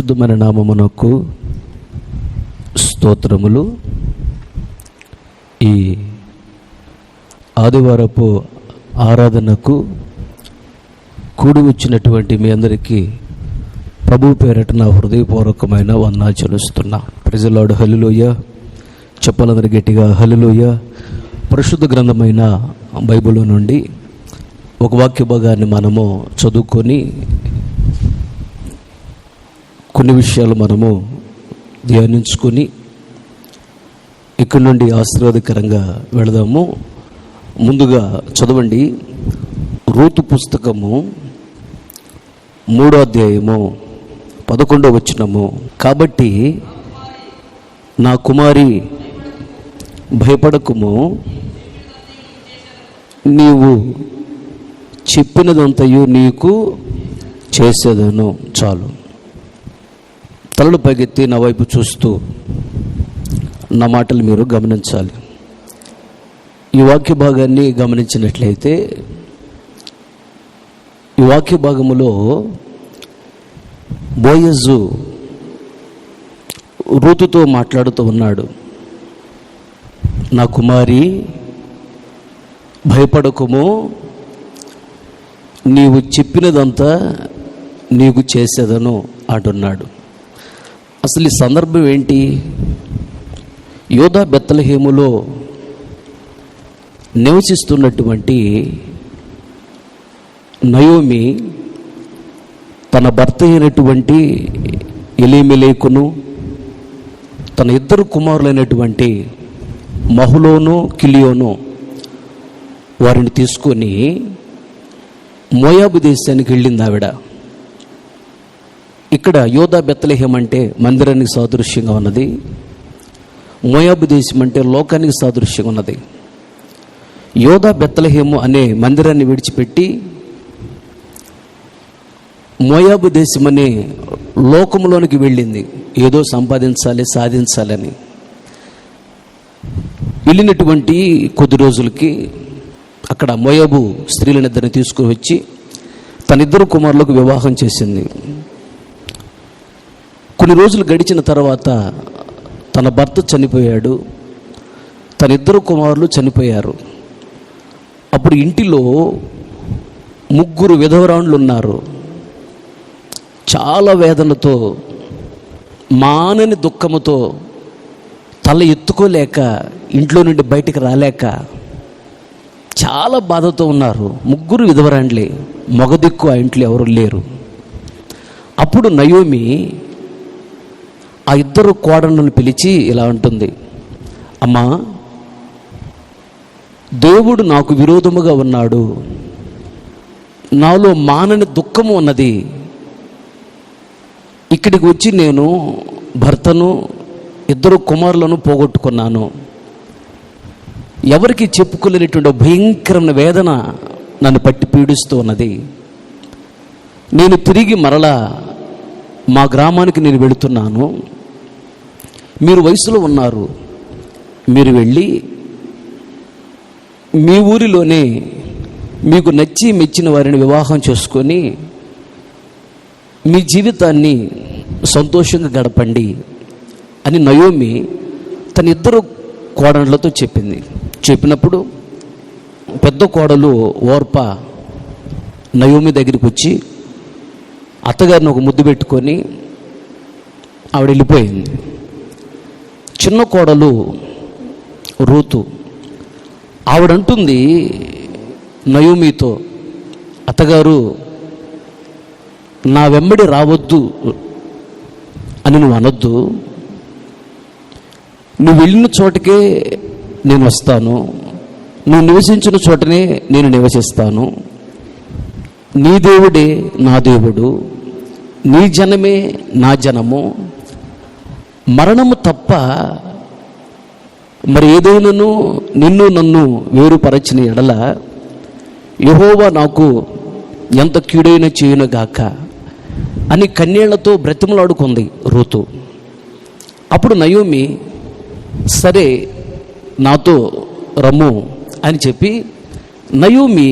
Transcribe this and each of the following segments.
పరిశుద్ధమైన నామమునకు స్తోత్రములు. ఈ ఆదివారపు ఆరాధనకు కూడి వచ్చినటువంటి మీ అందరికీ ప్రభు పేరట నా హృదయపూర్వకమైన వందనాలు చెల్లిస్తున్నా. Praise the Lord. హల్లెలూయా. చెప్పాలందరూ గట్టిగా హల్లెలూయా. పరిశుద్ధ గ్రంథమైన బైబిల్ నుండి ఒక వాక్య భాగాన్ని మనము చదువుకొని కొన్ని విషయాలు మనము ధ్యానించుకొని ఇక్కడి నుండి ఆశీర్వాదకరంగా వెళదాము. ముందుగా చదవండి, రూతు పుస్తకము 3వ అధ్యాయము 11వ వచనము. కాబట్టి నా కుమారి భయపడకుము, నీవు చెప్పినదంతయు నీకు చేసేదను. చాలు. తలలు పైకెత్తి నా వైపు చూస్తూ నా మాటలు మీరు గమనించాలి. ఈ వాక్య భాగాన్ని గమనించినట్లయితే ఈ వాక్య భాగములో బోయజు రూతుతో మాట్లాడుతూ ఉన్నాడు. నా కుమారి భయపడకుము, నీవు చెప్పినదంతా నీకు చేసేదను అంటున్నాడు. అసలు ఈ సందర్భం ఏంటి? యోధా బెత్లెహేములో నివసిస్తున్నటువంటి నయోమి తన భర్త అయినటువంటి ఎలీమెలెకును తన ఇద్దరు కుమారులైనటువంటి మహులోను కిలియోను వారిని తీసుకొని మోయాబు దేశానికి వెళ్ళింది ఆవిడ. ఇక్కడ యోధా బెత్లెహేం అంటే మందిరానికి సాదృశ్యంగా ఉన్నది, మోయాబు దేశం అంటే లోకానికి సాదృశ్యంగా ఉన్నది. యోధా బెత్లెహేము అనే మందిరాన్ని విడిచిపెట్టి మోయాబు దేశం అనే లోకంలోనికి వెళ్ళింది, ఏదో సంపాదించాలి సాధించాలని. వెళ్ళినటువంటి కొద్ది రోజులకి అక్కడ మోయాబు స్త్రీలనిద్దరిని తీసుకుని వచ్చి తన ఇద్దరు కుమారులకు వివాహం చేసింది. కొన్ని రోజులు గడిచిన తర్వాత తన భర్త చనిపోయాడు, తన ఇద్దరు కుమారులు చనిపోయారు. అప్పుడు ఇంటిలో 3 విధవరాండ్లు ఉన్నారు. చాలా వేదనతో, మానని దుఃఖముతో, తల ఎత్తుకోలేక, ఇంట్లో నుండి బయటికి రాలేక చాలా బాధతో ఉన్నారు. 3 విధవరాండ్లే, మగ దిక్కు ఆ ఇంట్లో ఎవరు లేరు. అప్పుడు నయోమి ఆ ఇద్దరు కోడళ్ళను పిలిచి ఇలా అంటుంది, అమ్మా, దేవుడు నాకు విరోధముగా ఉన్నాడు, నాలో మానని దుఃఖము ఉన్నది. ఇక్కడికి వచ్చి నేను భర్తను 2 కుమారులను పోగొట్టుకున్నాను. ఎవరికి చెప్పుకోలేనటువంటి భయంకరమైన వేదన నన్ను పట్టి పీడిస్తూ ఉన్నది. నేను తిరిగి మరలా మా గ్రామానికి నేను వెళుతున్నాను. మీరు వయసులో ఉన్నారు, మీరు వెళ్ళి మీ ఊరిలోనే మీకు నచ్చి మెచ్చిన వారిని వివాహం చేసుకొని మీ జీవితాన్ని సంతోషంగా గడపండి అని నయోమి తన 2 కోడళ్ళతో చెప్పింది. చెప్పినప్పుడు పెద్ద కోడలు ఓర్ప నయోమి దగ్గరికి వచ్చి అత్తగారిని ఒక ముద్దు పెట్టుకొని ఆవిడ వెళ్ళిపోయింది. చిన్న కోడలు రూతు ఆవిడంటుంది నయోమితో, అత్తగారు నా వెంబడి రావద్దు అని నువ్వు అనొద్దు, నువ్వు వెళ్ళిన చోటకే నేను వస్తాను, నువ్వు నివసించిన చోటనే నేను నివసిస్తాను, నీ దేవుడే నా దేవుడు, నీ జనమే నా జనము, మరణము తప్ప మరి ఏదైనాను నిన్ను నన్ను వేరుపరచిన ఎడల యెహోవా నాకు ఎంత కీడైన చేయునుగాక అని కన్నీళ్లతో బ్రతిమలాడుకుంది రూతు. అప్పుడు నయోమి, సరే నాతో రమ్ము అని చెప్పి నయోమి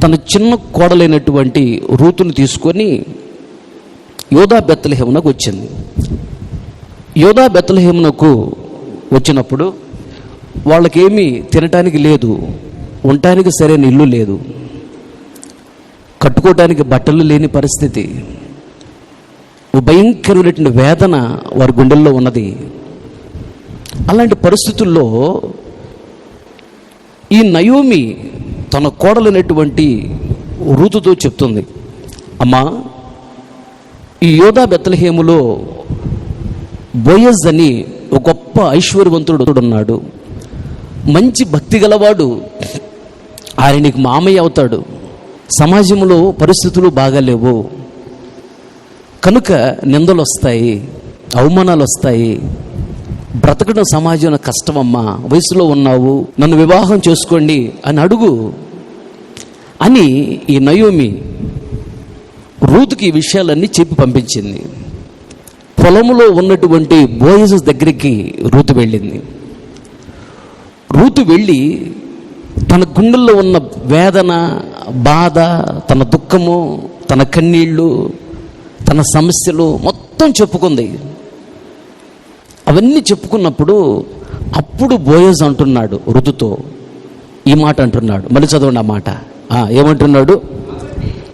తన చిన్న కోడలైనటువంటి రూతుని తీసుకొని యోధా బెత్లెహేమునకు వచ్చింది. యోధా బెత్లెహేమునకు వచ్చినప్పుడు వాళ్ళకేమీ తినటానికి లేదు, ఉండటానికి సరైన ఇల్లు లేదు, కట్టుకోవటానికి బట్టలు లేని పరిస్థితి, భయంకరమైనటువంటి వేదన వారి గుండెల్లో ఉన్నది. అలాంటి పరిస్థితుల్లో ఈ నయోమి తన కోడలైనటువంటి రూతుతో చెప్తుంది, అమ్మా, ఈ యోధా బెత్లెహేములో బోయజ్ అని ఒక గొప్ప ఐశ్వర్యవంతుడు ఉన్నాడు, మంచి భక్తి గలవాడు, ఆయన నీకు మామయ్య అవుతాడు. సమాజంలో పరిస్థితులు బాగాలేవు కనుక నిందలు వస్తాయి, అవమానాలు వస్తాయి, బ్రతకడం సమాజంలో కష్టమమ్మా, వయసులో ఉన్నావు, నన్ను వివాహం చేసుకోండి అని అడుగు అని ఈ నయోమి రూతుకి ఈ విషయాలన్నీ చెప్పి పంపించింది. పొలంలో ఉన్నటువంటి బోయజు దగ్గరికి రూతు వెళ్ళింది. రూతు వెళ్ళి తన గుండెల్లో ఉన్న వేదన, బాధ, తన దుఃఖము, తన కన్నీళ్ళు, తన సమస్యలు మొత్తం చెప్పుకుంది. అవన్నీ చెప్పుకున్నప్పుడు అప్పుడు బోయజ్ అంటున్నాడు రుతుతో ఈ మాట అంటున్నాడు. మళ్ళీ చదవండి ఆ మాట. ఏమంటున్నాడు?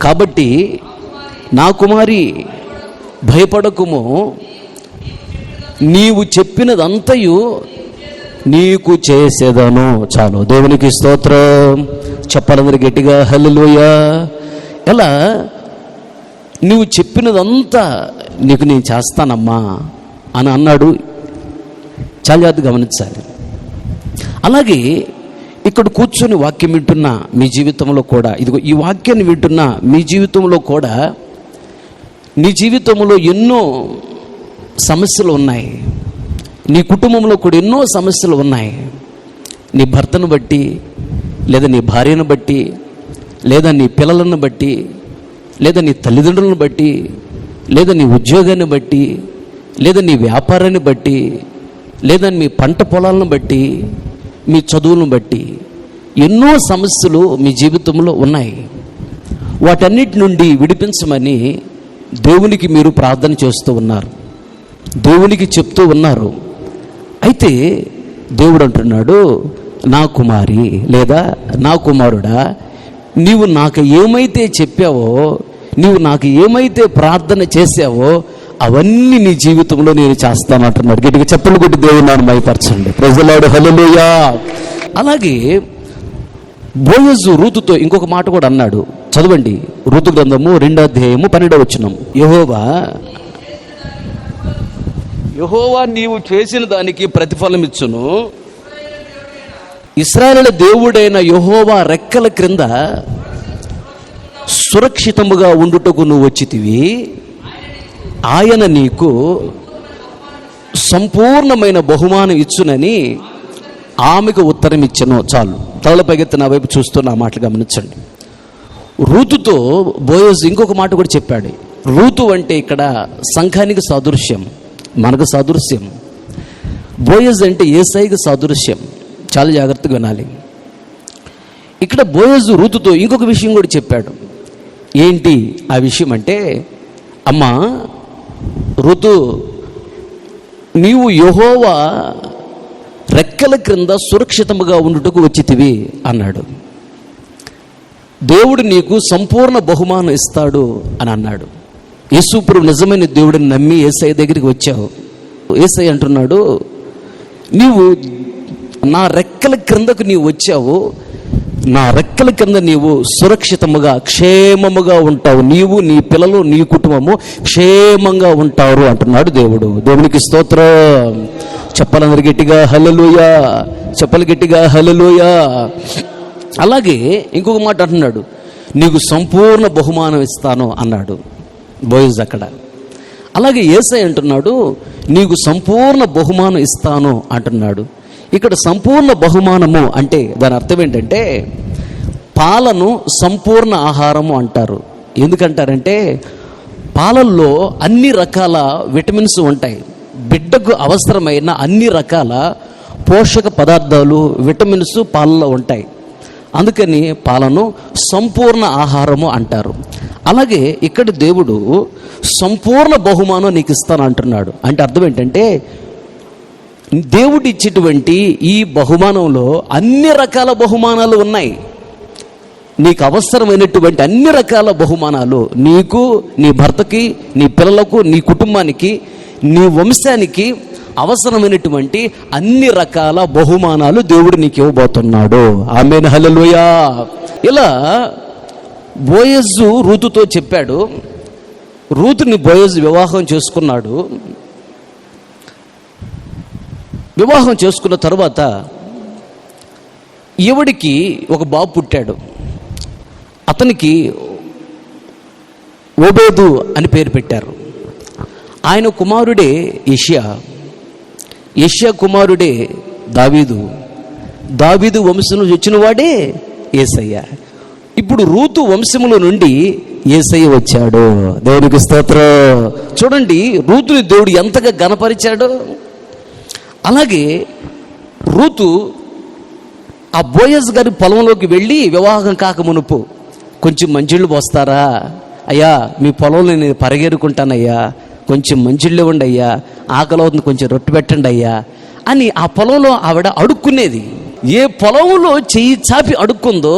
కాబట్టి నా కుమారి భయపడకుము, నీవు చెప్పినదంతయు నీకు చేసేదను. చాలు, దేవునికి స్తోత్రం. చెప్పాలందరూ గట్టిగా హల్లెలూయా. ఎలా? నువ్వు చెప్పినదంతా నీకు నేను చేస్తానమ్మా అని అన్నాడు. చాలా జాగ్రత్తగా గమనించాలి. అలాగే ఇక్కడ కూర్చొని వాక్యం వింటున్న మీ జీవితంలో కూడా, ఇదిగో ఈ వాక్యాన్ని వింటున్న మీ జీవితంలో కూడా, నీ జీవితంలో ఎన్నో సమస్యలు ఉన్నాయి, నీ కుటుంబంలో కూడా ఎన్నో సమస్యలు ఉన్నాయి. నీ భర్తను బట్టి, లేదా నీ భార్యను బట్టి, లేదా నీ పిల్లలను బట్టి, లేదా నీ తల్లిదండ్రులను బట్టి, లేదా నీ ఉద్యోగాన్ని బట్టి, లేదా నీ వ్యాపారాన్ని బట్టి, లేదా మీ పంట పొలాలను బట్టి, మీ చదువులను బట్టి ఎన్నో సమస్యలు మీ జీవితంలో ఉన్నాయి. వాటన్నిటి నుండి విడిపించమని దేవునికి మీరు ప్రార్థన చేస్తూ ఉన్నారు, దేవునికి చెప్తూ ఉన్నారు. అయితే దేవుడు అంటున్నాడు, నా కుమారి లేదా నా కుమారుడా, నీవు నాకు ఏమైతే చెప్పావో, నీవు నాకు ఏమైతే ప్రార్థన చేసావో అవన్నీ నీ జీవితంలో నేను చేస్తాను అంటున్నాడు. గట్టిగా చెప్పులు కొట్టి దేవుని నామమున మహిమపరచండి. ప్రైజ్ ది లార్డ్, హల్లెలూయా. అలాగే బోయజు రూతుతో ఇంకొక మాట కూడా అన్నాడు. చదవండి, రూతు గ్రంథము 2వ అధ్యాయము 12వ వచనం. యెహోవా నీవు చేసిన దానికి ప్రతిఫలం ఇచ్చును, ఇశ్రాయేలు దేవుడైన యెహోవా రెక్కల క్రింద సురక్షితముగా ఉండుటకు నువ్వు వచ్చితివి, ఆయన నీకు సంపూర్ణమైన బహుమానం ఇచ్చునని ఆమెకు ఉత్తరం ఇచ్చను. చాలు, తల పైకెత్తి నా వైపు చూస్తున్న మాటలు గమనించండి. రూతుతో బోయజ్ ఇంకొక మాట కూడా చెప్పాడు. రూతు అంటే ఇక్కడ సంఘానికి సాదృశ్యం, మనకు సాదృశ్యం. బోయజ్ అంటే యేసయ్యకు సాదృశ్యం. చాలా జాగ్రత్తగా వినాలి. ఇక్కడ బోయజు రూతుతో ఇంకొక విషయం కూడా చెప్పాడు. ఏంటి ఆ విషయం అంటే, అమ్మా రుతు, నీవు యెహోవా రెక్కల క్రింద సురక్షితముగా ఉండుటకు వచ్చితివి అన్నాడు. దేవుడు నీకు సంపూర్ణ బహుమానం ఇస్తాడు అని అన్నాడు. యేసుప్రభు నిజమైన దేవుడిని నమ్మి యేసయ్య దగ్గరికి వచ్చావు. యేసయ్య అంటున్నాడు, నీవు నా రెక్కల క్రిందకు నీవు వచ్చావు, నా రెక్కల కింద నీవు సురక్షితముగా క్షేమముగా ఉంటావు, నీవు నీ పిల్లలు నీ కుటుంబము క్షేమంగా ఉంటారు అంటున్నాడు దేవుడు. దేవునికి స్తోత్రం. చెప్పాలందరూ గట్టిగా హల్లెలూయా. చెప్పలు గట్టిగా హల్లెలూయా. అలాగే ఇంకొక మాట అంటున్నాడు, నీకు సంపూర్ణ బహుమానం ఇస్తాను అన్నాడు బోయజ్ అక్కడ. అలాగే యేసయ్య అంటున్నాడు, నీకు సంపూర్ణ బహుమానం ఇస్తాను అంటున్నాడు. ఇక్కడ సంపూర్ణ బహుమానము అంటే దాని అర్థం ఏంటంటే, పాలను సంపూర్ణ ఆహారము అంటారు. ఎందుకంటారంటే పాలల్లో అన్ని రకాల విటమిన్స్ ఉంటాయి. బిడ్డకు అవసరమైన అన్ని రకాల పోషక పదార్థాలు, విటమిన్స్ పాలలో ఉంటాయి. అందుకని పాలను సంపూర్ణ ఆహారము అంటారు. అలాగే ఇక్కడ దేవుడు సంపూర్ణ బహుమానం నీకు ఇస్తాను అంటున్నాడు. అంటే అర్థం ఏంటంటే దేవుడు ఇచ్చేటువంటి ఈ బహుమానంలో అన్ని రకాల బహుమానాలు ఉన్నాయి. నీకు అవసరమైనటువంటి అన్ని రకాల బహుమానాలు నీకు, నీ భర్తకి, నీ పిల్లలకు, నీ కుటుంబానికి, నీ వంశానికి అవసరమైనటువంటి అన్ని రకాల బహుమానాలు దేవుడు నీకు ఇవ్వబోతున్నాడు. ఆమేన్, హల్లెలూయా. ఇలా బోయజు రూతుతో చెప్పాడు. రూతుని బోయజు వివాహం చేసుకున్నాడు. వివాహం చేసుకున్న తర్వాత ఈవిడికి ఒక బాబు పుట్టాడు. అతనికి ఓబేదు అని పేరు పెట్టారు. ఆయన కుమారుడే యెషయా. యెషయా కుమారుడే దావీదు. దావీదు వంశం నుంచి వచ్చిన వాడే యేసయ్య. ఇప్పుడు రూతు వంశముల నుండి యేసయ్య వచ్చాడు. దేవునికి స్తోత్రం. చూడండి రూతుని దేవుడు ఎంతగా ఘనపరిచాడు. అలాగే రూతు ఆ బోయజ్ గారి పొలంలోకి వెళ్ళి వివాహం కాక మునుపు, కొంచెం మంచిళ్ళు పోస్తారా అయ్యా, మీ పొలంలో నేను పరిగెరుకుంటానయ్యా, కొంచెం మంచిళ్ళు ఇవ్వండి అయ్యా, ఆకలి అవుతుంది, కొంచెం రొట్టె పెట్టండి అయ్యా అని ఆ పొలంలో ఆవిడ అడుక్కునేది. ఏ పొలంలో చెయ్యి చాపి అడుక్కుందో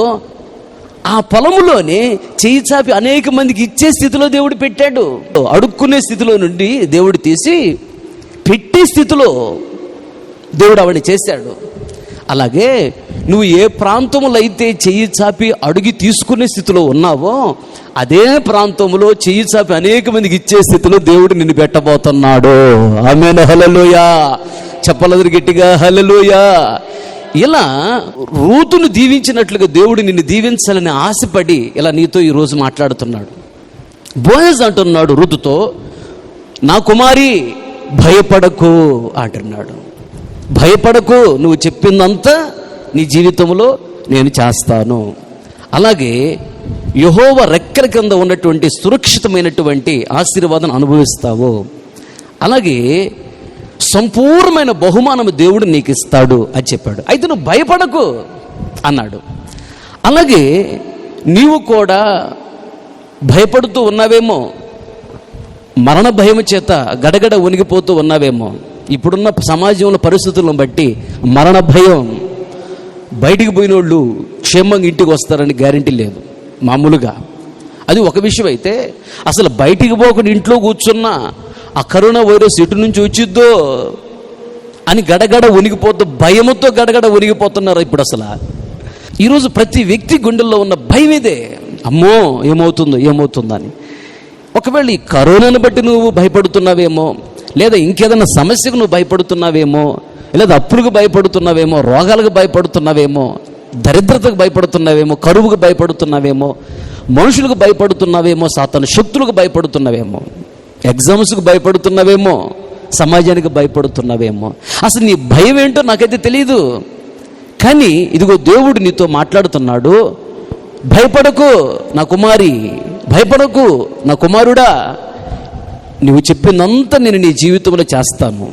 ఆ పొలంలోనే చెయ్యి చాపి అనేక మందికి ఇచ్చే స్థితిలో దేవుడు పెట్టాడు. అడుక్కునే స్థితిలో నుండి దేవుడు తీసి పెట్టే స్థితిలో దేవుడు ఆవిడని చేశాడు. అలాగే నువ్వు ఏ ప్రాంతంలో అయితే చెయ్యి చాపి అడుగి తీసుకునే స్థితిలో ఉన్నావో అదే ప్రాంతంలో చెయ్యి చాపి అనేక మందికి ఇచ్చే స్థితిలో దేవుడు నిన్ను పెట్టబోతున్నాడు. ఆమేన్, హల్లెలూయా. చెప్పలేదు గట్టిగా, హల్లెలూయా. ఇలా రూతును దీవించినట్లుగా దేవుడు నిన్ను దీవించాలని ఆశపడి ఇలా నీతో ఈరోజు మాట్లాడుతున్నాడు. బోయజ్ అంటున్నాడు రూతుతో, నా కుమారి భయపడకు అంటున్నాడు. భయపడకు, నువ్వు చెప్పిందంతా నీ జీవితంలో నేను చేస్తాను. అలాగే యెహోవా రెక్కల కింద ఉన్నటువంటి సురక్షితమైనటువంటి ఆశీర్వాదం అనుభవిస్తావు. అలాగే సంపూర్ణమైన బహుమానం దేవుడు నీకు ఇస్తాడు అని చెప్పాడు. అయితే నువ్వు భయపడకు అన్నాడు. అలాగే నీవు కూడా భయపడుతూ ఉన్నావేమో, మరణ భయం చేత గడగడ వణిగిపోతూ ఉన్నావేమో. ఇప్పుడున్న సమాజంలో పరిస్థితులను బట్టి మరణ భయం, బయటికి పోయిన వాళ్ళు క్షేమంగా ఇంటికి వస్తారని గ్యారంటీ లేదు మామూలుగా. అది ఒక విషయం. అయితే అసలు బయటికి పోకుండా ఇంట్లో కూర్చున్నా ఆ కరోనా వైరస్ ఎటు నుంచి వచ్చిద్దో అని గడగడ వణిగిపోతూ భయముతో గడగడ వణిగిపోతున్నారు. ఇప్పుడు అసలు ఈరోజు ప్రతి వ్యక్తి గుండెల్లో ఉన్న భయం ఇదే, అమ్మో ఏమవుతుందో అని. ఒకవేళ ఈ కరోనాను బట్టి నువ్వు భయపడుతున్నావేమో, లేదా ఇంకేదైనా సమస్యకు నువ్వు భయపడుతున్నావేమో, లేదా అప్పులకు భయపడుతున్నావేమో, రోగాలకు భయపడుతున్నావేమో, దరిద్రతకు భయపడుతున్నావేమో, కరువుకు భయపడుతున్నావేమో, మనుషులకు భయపడుతున్నావేమో, సాతాను శక్తులకు భయపడుతున్నావేమో, ఎగ్జామ్స్కి భయపడుతున్నావేమో, సమాజానికి భయపడుతున్నావేమో. అసలు నీ భయం ఏంటో నాకైతే తెలియదు. కానీ ఇదిగో దేవుడు నీతో మాట్లాడుతున్నాడు. భయపడకు నా కుమారి, భయపడకు నా కుమారుడా, నువ్వు చెప్పిందంతా నేను నీ జీవితంలో చేస్తాను.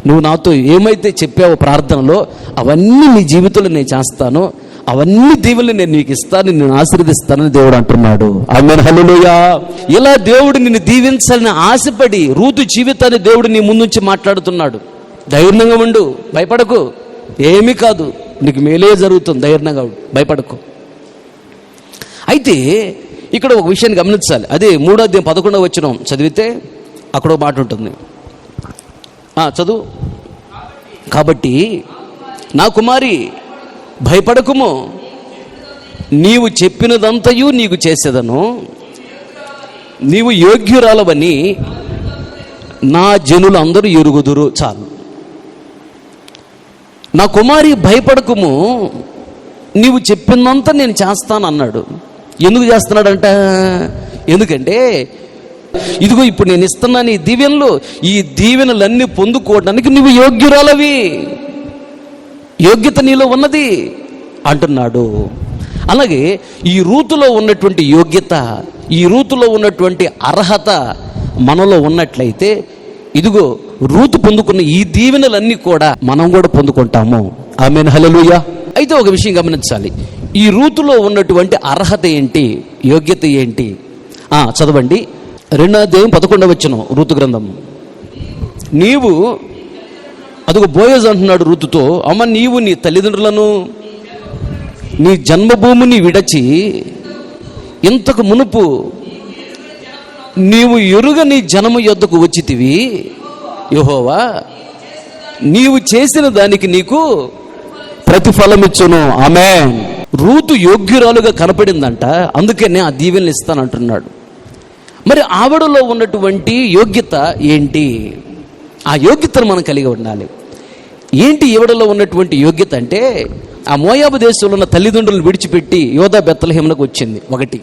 నువ్వు నాతో ఏమైతే చెప్పావో ప్రార్థనలో అవన్నీ నీ జీవితంలో నేను చేస్తాను. అవన్నీ దీవెనలు నేను నీకు ఇస్తాను, నిన్ను ఆశీర్వదిస్తానని దేవుడు అంటున్నాడు. ఆమేన్, హల్లెలూయా. ఇలా దేవుడు నిన్ను దీవించాలని ఆశపడి రూతు జీవితాన్ని దేవుడు నీ ముందుంచి మాట్లాడుతున్నాడు. ధైర్యంగా ఉండు, భయపడకు, ఏమీ కాదు, నీకు మేలే జరుగుతుంది, ధైర్యంగా ఉండు, భయపడకు. అయితే ఇక్కడ ఒక విషయాన్ని గమనించాలి. అదే 3వ అధ్యాయం 11వ వచనం చదివితే అక్కడ ఒక మాట ఉంటుంది. చదువు. కాబట్టి నా కుమారి భయపడకుము, నీవు చెప్పినదంతయు నీకు చేసేదను, నీవు యోగ్యురాలవని నా జనులు అందరూ ఎరుగుదురు. చాలు. నా కుమారి భయపడకుము, నీవు చెప్పినంత నేను చేస్తాను అన్నాడు. ఎందుకు చేస్తున్నాడంట? ఎందుకంటే ఇదిగో ఇప్పుడు నేను ఇస్తున్నాను ఈ దీవెనలు, ఈ దీవెనలన్నీ పొందుకోవడానికి నువ్వు యోగ్యురాలవి, యోగ్యత నీలో ఉన్నది అంటున్నాడు. అలాగే ఈ రూతులో ఉన్నటువంటి యోగ్యత, ఈ రూతులో ఉన్నటువంటి అర్హత మనలో ఉన్నట్లయితే ఇదిగో రూతు పొందుకున్న ఈ దీవెనలన్నీ కూడా మనం కూడా పొందుకుంటాము. ఆమేన్, హల్లెలూయా. అయితే ఒక విషయం గమనించాలి. ఈ రూతులో ఉన్నటువంటి అర్హత ఏంటి, యోగ్యత ఏంటి చదవండి. 2వ అధ్యాయం 11వ వచనం రూతు గ్రంథం. నీవు, అదొక బోయజ్ అంటున్నాడు రూతుతో, అమ్మ నీవు నీ తల్లిదండ్రులను నీ జన్మభూమిని విడచి ఇంతకు మునుపు నీవు ఎరుగని జనము యొద్దకు వచ్చితివి. యెహోవా నీవు చేసిన దానికి నీకు ప్రతిఫలమిచ్చును. ఆమేన్. రూతు యోగ్యురాలుగా కనపడిందంట, అందుకనే ఆ దీవెనలు ఇస్తానంటున్నాడు. మరి ఆవిడలో ఉన్నటువంటి యోగ్యత ఏంటి? ఆ యోగ్యతను మనం కలిగి ఉండాలి. ఏంటి ఈవిడలో ఉన్నటువంటి యోగ్యత అంటే, ఆ మోయాబు దేశంలో ఉన్న తల్లిదండ్రులను విడిచిపెట్టి యోదా బెత్లెహేమునకు వచ్చింది ఒకటి.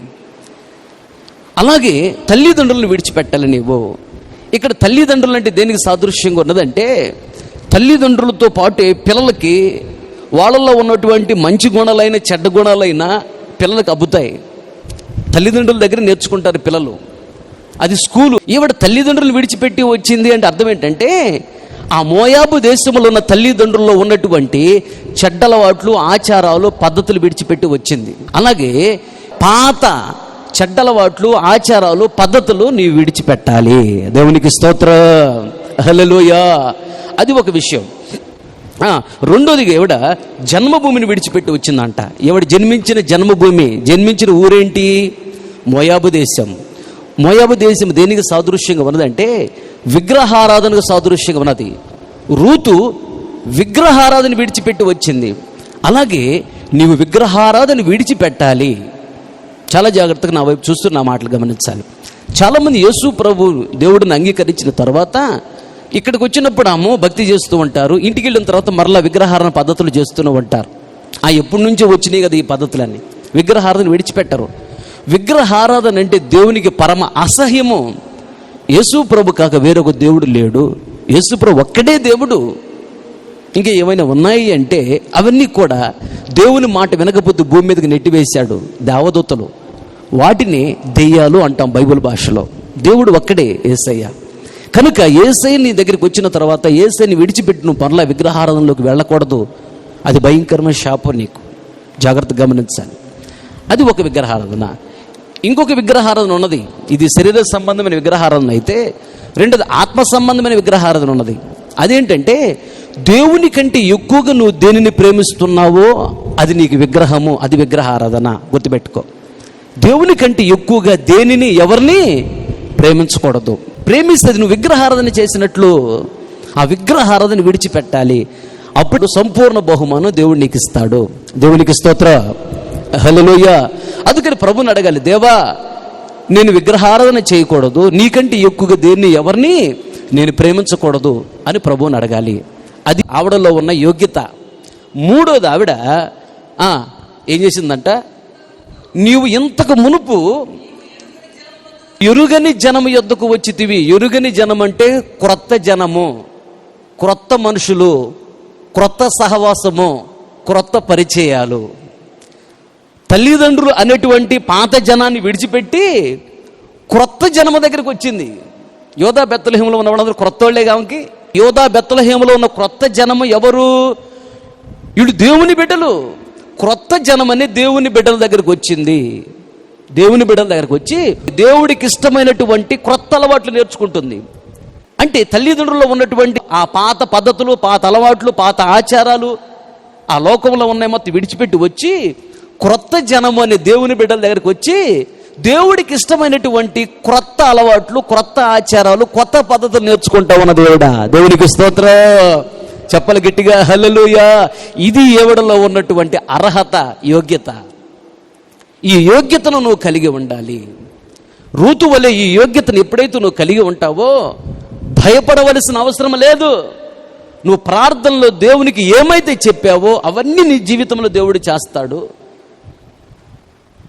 అలాగే తల్లిదండ్రులను విడిచిపెట్టాలి నీవు. ఇక్కడ తల్లిదండ్రులు అంటే దేనికి సాదృశ్యంగా ఉన్నదంటే, తల్లిదండ్రులతో పాటు పిల్లలకి వాళ్ళల్లో ఉన్నటువంటి మంచి గుణాలైన చెడ్డ గుణాలైన పిల్లలకు అబ్బుతాయి. తల్లిదండ్రుల దగ్గర నేర్చుకుంటారు పిల్లలు, అది స్కూలు. ఈవిడ తల్లిదండ్రులను విడిచిపెట్టి వచ్చింది అంటే అర్థం ఏంటంటే, ఆ మోయాబు దేశంలో ఉన్న తల్లిదండ్రుల్లో ఉన్నటువంటి చెడ్డలవాట్లు, ఆచారాలు, పద్ధతులు విడిచిపెట్టి వచ్చింది. అలాగే పాత చెడ్డలవాట్లు, ఆచారాలు, పద్ధతులు నీవు విడిచిపెట్టాలి. దేవునికి స్తోత్రం, హల్లెలూయా. అది ఒక విషయం. రెండోదిగా ఈవిడ జన్మభూమిని విడిచిపెట్టి వచ్చిందంట. ఈవిడ జన్మించిన జన్మభూమి, జన్మించిన ఊరేంటి? మోయాబు దేశం. మోయాబు దేశం దేనికి సాదృశ్యంగా ఉన్నదంటే విగ్రహారాధనకు సాదృశ్యంగా ఉన్నది. రూతు విగ్రహారాధన విడిచిపెట్టి వచ్చింది. అలాగే నీవు విగ్రహారాధన విడిచిపెట్టాలి. చాలా జాగ్రత్తగా నా వైపు చూస్తూ నా మాటలు గమనించాలి. చాలామంది యేసు ప్రభు దేవుడిని అంగీకరించిన తర్వాత ఇక్కడికి వచ్చినప్పుడు భక్తి చేస్తూ ఉంటారు, ఇంటికి వెళ్ళిన తర్వాత మరలా విగ్రహారాధన పద్ధతులు చేస్తూనే ఉంటారు. ఎప్పటి నుంచో వచ్చినాయి కదా ఈ పద్ధతులన్నీ. విగ్రహారాధన విడిచిపెట్టరు. విగ్రహారాధన అంటే దేవునికి పరమ అసహ్యము. యేసు ప్రభు కాక వేరొక దేవుడు లేడు, యేసు ప్రభు ఒక్కడే దేవుడు. ఇంకా ఏమైనా ఉన్నాయి అంటే అవన్నీ కూడా దేవుని మాట వినకపోతే భూమి మీదకి నెట్టివేశాడు దేవదూతలు. వాటిని దెయ్యాలు అంటాం బైబిల్ భాషలో. దేవుడు ఒక్కడే యేసయ్య. కనుక యేసయ్య నీ దగ్గరికి వచ్చిన తర్వాత యేసయ్యని విడిచిపెట్టి నువ్వు పర్లా విగ్రహారాధనలోకి వెళ్ళకూడదు. అది భయంకరమైన శాపం నీకు. జాగ్రత్తగా గమనించాలి. అది ఒక విగ్రహారాధన. ఇంకొక విగ్రహారాధన ఉన్నది. ఇది శరీర సంబంధమైన విగ్రహారాధన అయితే, రెండోది ఆత్మ సంబంధమైన విగ్రహారాధన ఉన్నది. అదేంటంటే దేవుని కంటే ఎక్కువగా నువ్వు దేనిని ప్రేమిస్తున్నావో అది నీకు విగ్రహము, అది విగ్రహారాధన. గుర్తుపెట్టుకో. దేవుని కంటే ఎక్కువగా దేనిని, ఎవరిని ప్రేమించకూడదు. ప్రేమిస్తే నువ్వు విగ్రహారాధన చేసినట్లు. ఆ విగ్రహారాధన విడిచిపెట్టాలి. అప్పుడు సంపూర్ణ బహుమానం దేవుడు నీకు ఇస్తాడు. దేవునికి స్తోత్రం, హల్లెలూయా. అందుకని ప్రభుని అడగాలి, దేవా నేను విగ్రహారాధన చేయకూడదు, నీకంటే ఎక్కువగా దేన్ని, ఎవరిని నేను ప్రేమించకూడదు అని ప్రభువుని అడగాలి. అది ఆవిడలో ఉన్న యోగ్యత. మూడోది, ఆవిడ ఏం చేసిందంట, నీవు ఇంతకు మునుపు ఎరుగని జనము యొద్దకు వచ్చితివి. ఎరుగని జనం అంటే క్రొత్త జనము, క్రొత్త మనుషులు, క్రొత్త సహవాసము, క్రొత్త పరిచయాలు. తల్లిదండ్రులు అనేటువంటి పాత జనాన్ని విడిచిపెట్టి క్రొత్త జనము దగ్గరికి వచ్చింది. యోదా బెత్లెహేములో ఉన్న వాళ్ళందరూ క్రొత్త వాళ్ళే కావుకి. యోదా బెత్లెహేములో ఉన్న క్రొత్త జనము ఎవరు? వీళ్ళు దేవుని బిడ్డలు. క్రొత్త జనం అనే దేవుని బిడ్డల దగ్గరికి వచ్చింది. దేవుని బిడ్డల దగ్గరికి వచ్చి దేవుడికి ఇష్టమైనటువంటి క్రొత్త అలవాట్లు నేర్చుకుంటుంది. అంటే తల్లిదండ్రుల్లో ఉన్నటువంటి ఆ పాత పద్ధతులు, పాత అలవాట్లు, పాత ఆచారాలు, ఆ లోకంలో ఉన్నాయి మొత్తం విడిచిపెట్టి వచ్చి క్రొత్త జనము అనే దేవుని బిడ్డల దగ్గరికి వచ్చి దేవుడికి ఇష్టమైనటువంటి క్రొత్త అలవాట్లు, క్రొత్త ఆచారాలు, కొత్త పద్ధతులు నేర్చుకుంటా ఉన్న దేవుడా. దేవునికి స్తోత్రం, చెప్పలు గట్టిగా హల్లెలూయా. ఇది ఎవడలో ఉన్నటువంటి అర్హత, యోగ్యత. ఈ యోగ్యతను నువ్వు కలిగి ఉండాలి. రూతు వలె ఈ యోగ్యతను ఎప్పుడైతే నువ్వు కలిగి ఉంటావో భయపడవలసిన అవసరం లేదు. నువ్వు ప్రార్థనలో దేవునికి ఏమైతే చెప్పావో అవన్నీ నీ జీవితంలో దేవుడు చేస్తాడు.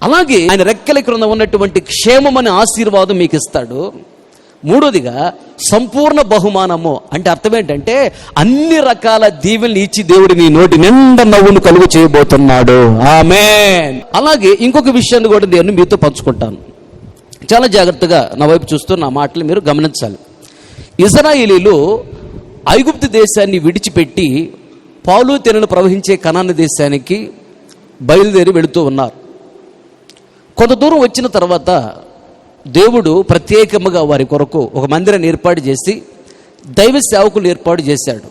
అలాగే ఆయన రెక్కల క్రింద ఉన్నటువంటి క్షేమం అనే ఆశీర్వాదం మీకు ఇస్తాడు. మూడోదిగా సంపూర్ణ బహుమానము అంటే అర్థం ఏంటంటే అన్ని రకాల దీవెనలు ఇచ్చి దేవుడు నీ నోటి నిండా నవ్వును కలుగు చేయబోతున్నాడు. ఆమేన్. అలాగే ఇంకొక విషయాన్ని కూడా నేను మీతో పంచుకుంటాను. చాలా జాగ్రత్తగా నా వైపు చూస్తూ నా మాటలు మీరు గమనించాలి. ఇశ్రాయేలీలు ఐగుప్తు దేశాన్ని విడిచిపెట్టి పాలు తేనెలు ప్రవహించే కనాను దేశానికి బయలుదేరి వెళుతూ ఉన్నారు. కొంత దూరం వచ్చిన తర్వాత దేవుడు ప్రత్యేకముగా వారి కొరకు ఒక మందిరాన్ని ఏర్పాటు చేసి దైవ సేవకులు ఏర్పాటు చేశాడు.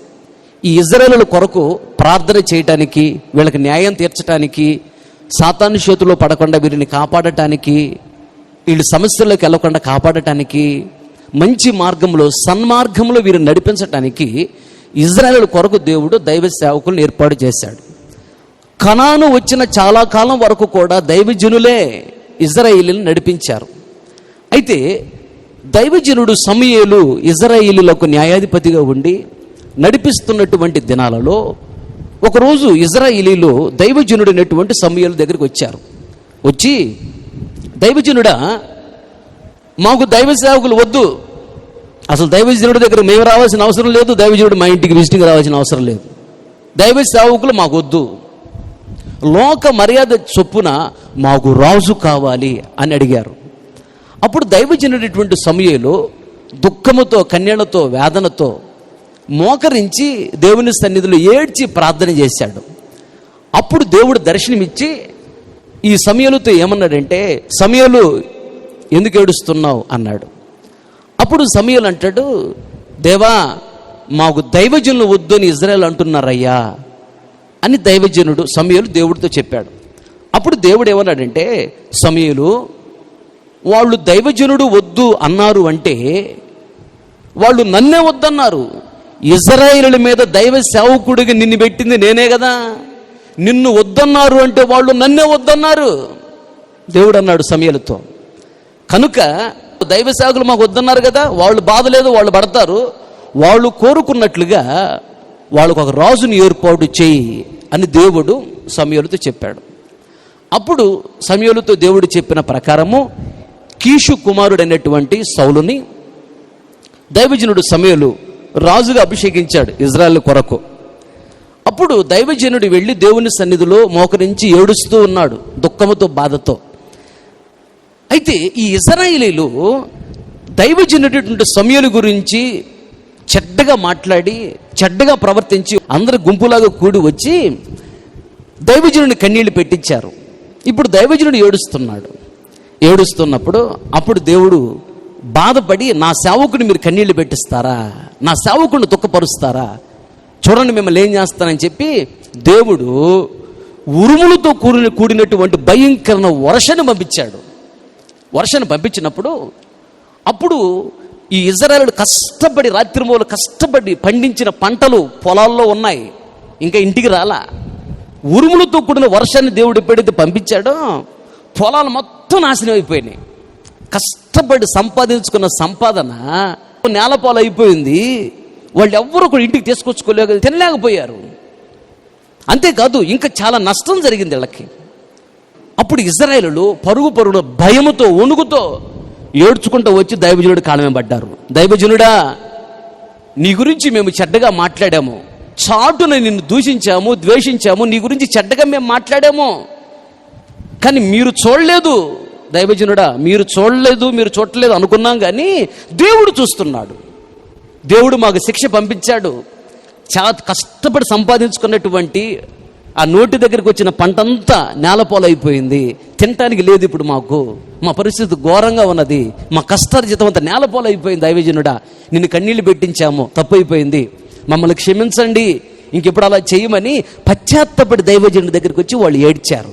ఈ ఇజ్రాయేలుల కొరకు ప్రార్థన చేయటానికి, వీళ్ళకి న్యాయం తీర్చడానికి, సాతాను చేతిలో పడకుండా వీరిని కాపాడటానికి, వీళ్ళు సమస్యల్లోకి వెళ్ళకుండా కాపాడటానికి, మంచి మార్గంలో సన్మార్గంలో వీరిని నడిపించటానికి ఇజ్రాయేలు కొరకు దేవుడు దైవ సేవకులను ఏర్పాటు చేశాడు. కనాను వచ్చిన చాలా కాలం వరకు కూడా దైవజనులే ఇజ్రాయేలుని నడిపించారు. అయితే దైవజనుడు సమూయేలు ఇజ్రాయేలులకు న్యాయాధిపతిగా ఉండి నడిపిస్తున్నటువంటి దినాలలో ఒకరోజు ఇజ్రాయేలీలు దైవజనుడైనటువంటి సమూయేలు దగ్గరికి వచ్చారు. వచ్చి, దైవజనుడా, మాకు దైవ సేవకులు వద్దు, అసలు దైవజనుడి దగ్గర మేము రావాల్సిన అవసరం లేదు, దైవజనుడు మా ఇంటికి విజిటింగ్ రావాల్సిన అవసరం లేదు, దైవ సేవకులు మాకు వద్దు, లోక మర్యాద చొప్పున మాకు రాజు కావాలి అని అడిగారు. అప్పుడు దైవజనుడైనటువంటి సమూయేలు దుఃఖముతో, కన్నీళ్లతో, వేదనతో మోకరించి దేవుని సన్నిధిలో ఏడ్చి ప్రార్థన చేశాడు. అప్పుడు దేవుడు దర్శనమిచ్చి ఈ సమూయేలుతో ఏమన్నాడంటే, సమూయేలు ఎందుకు ఏడుస్తున్నావు అన్నాడు. అప్పుడు సమూయేలు అంటాడు, దేవా, మాకు దైవజనులు వద్దు అని ఇజ్రాయేలు అంటున్నారయ్యా అని దైవజనుడు సమూయేలు దేవుడితో చెప్పాడు. అప్పుడు దేవుడు ఏమన్నాడంటే, సమూయేలు, వాళ్ళు దైవజనుడు వద్దు అన్నారు అంటే వాళ్ళు నన్నే వద్దన్నారు. ఇజ్రాయేలుల మీద దైవ సేవకుడిగా నిన్ను పెట్టింది నేనే కదా, నిన్ను వద్దన్నారు అంటే వాళ్ళు నన్నే వద్దన్నారు దేవుడు అన్నాడు సమూయేలుతో. కనుక దైవ సేవకులు మాకు వద్దన్నారు కదా, వాళ్ళు బాధ లేదు, వాళ్ళు పడతారు, వాళ్ళు కోరుకున్నట్లుగా వాళ్ళకు ఒక రాజుని ఏర్పాటు చేయి అని దేవుడు సమూయేలుతో చెప్పాడు. అప్పుడు సమూయేలుతో దేవుడు చెప్పిన ప్రకారము కీషు కుమారుడైనటువంటి సౌలుని దైవజనుడు సమూయేలు రాజుగా అభిషేకించాడు ఇజ్రాయేలు కొరకు. అప్పుడు దైవజనుడు వెళ్ళి దేవుని సన్నిధిలో మోకరించి ఏడుస్తూ ఉన్నాడు దుఃఖముతో, బాధతో. అయితే ఈ ఇజ్రాయేలీలు దైవజనుడైనటువంటి సమూయేలు గురించి చెడ్డగా మాట్లాడి, చెడ్డగా ప్రవర్తించి అందరు గుంపులాగా కూడి వచ్చి దైవజనుడిని కన్నీళ్లు పెట్టించారు. ఇప్పుడు దైవజనుడు ఏడుస్తున్నప్పుడు అప్పుడు దేవుడు బాధపడి, నా సేవకుని మీరు కన్నీళ్లు పెట్టిస్తారా, నా సేవకుని దుఃఖపరుస్తారా, చూడండి మిమ్మల్ని ఏం చేస్తానని చెప్పి దేవుడు ఉరుములతో కూడినటువంటి భయంకరమైన వర్షాన్ని పంపించాడు. వర్షాన్ని పంపించినప్పుడు అప్పుడు ఈ ఇజ్రాయేలు కష్టపడి రాత్రిమూలు కష్టపడి పండించిన పంటలు పొలాల్లో ఉన్నాయి, ఇంకా ఇంటికి రాలా. ఉరుములతో కూడిన వర్షాన్ని దేవుడు ఎప్పుడైతే పంపించాడో పొలాలు మొత్తం నాశనం అయిపోయినాయి. కష్టపడి సంపాదించుకున్న సంపాదన నేలపాలు అయిపోయింది. వాళ్ళు ఎవ్వరూ కూడా ఇంటికి తీసుకొచ్చుకోలేక తినలేకపోయారు. అంతేకాదు ఇంకా చాలా నష్టం జరిగింది వీళ్ళకి. అప్పుడు ఇజ్రాయేలులు పరుగు భయముతో, వణుకుతో ఏడ్చుకుంటూ వచ్చి దైవజనుడి కాళ్ళమే పడ్డారు. దైవజనుడా, నీ గురించి మేము చెడ్డగా మాట్లాడాము, చాటున నిన్ను దూషించాము, ద్వేషించాము, నీ గురించి చెడ్డగా మేము మాట్లాడాము, కానీ మీరు చూడలేదు. దైవజనుడా, మీరు చూడలేదు అనుకున్నాం, కానీ దేవుడు చూస్తున్నాడు. దేవుడు మాకు శిక్ష పంపించాడు. చాలా కష్టపడి సంపాదించుకున్నటువంటి ఆ నోటి దగ్గరికి వచ్చిన పంటంతా నేలపాలైపోయింది, తినటానికి లేదు. ఇప్పుడు మా పరిస్థితి ఘోరంగా ఉన్నది, మా కష్టార్జితం అంతా నేలపాలైపోయింది. దైవజనుడా, నిన్ను కన్నీళ్లు పెట్టించాము, తప్పైపోయింది, మమ్మల్ని క్షమించండి, ఇంకెప్పుడు అలా చేయమని పశ్చాత్తపడి దైవజనుడి దగ్గరికి వచ్చి వాళ్ళు ఏడ్చారు.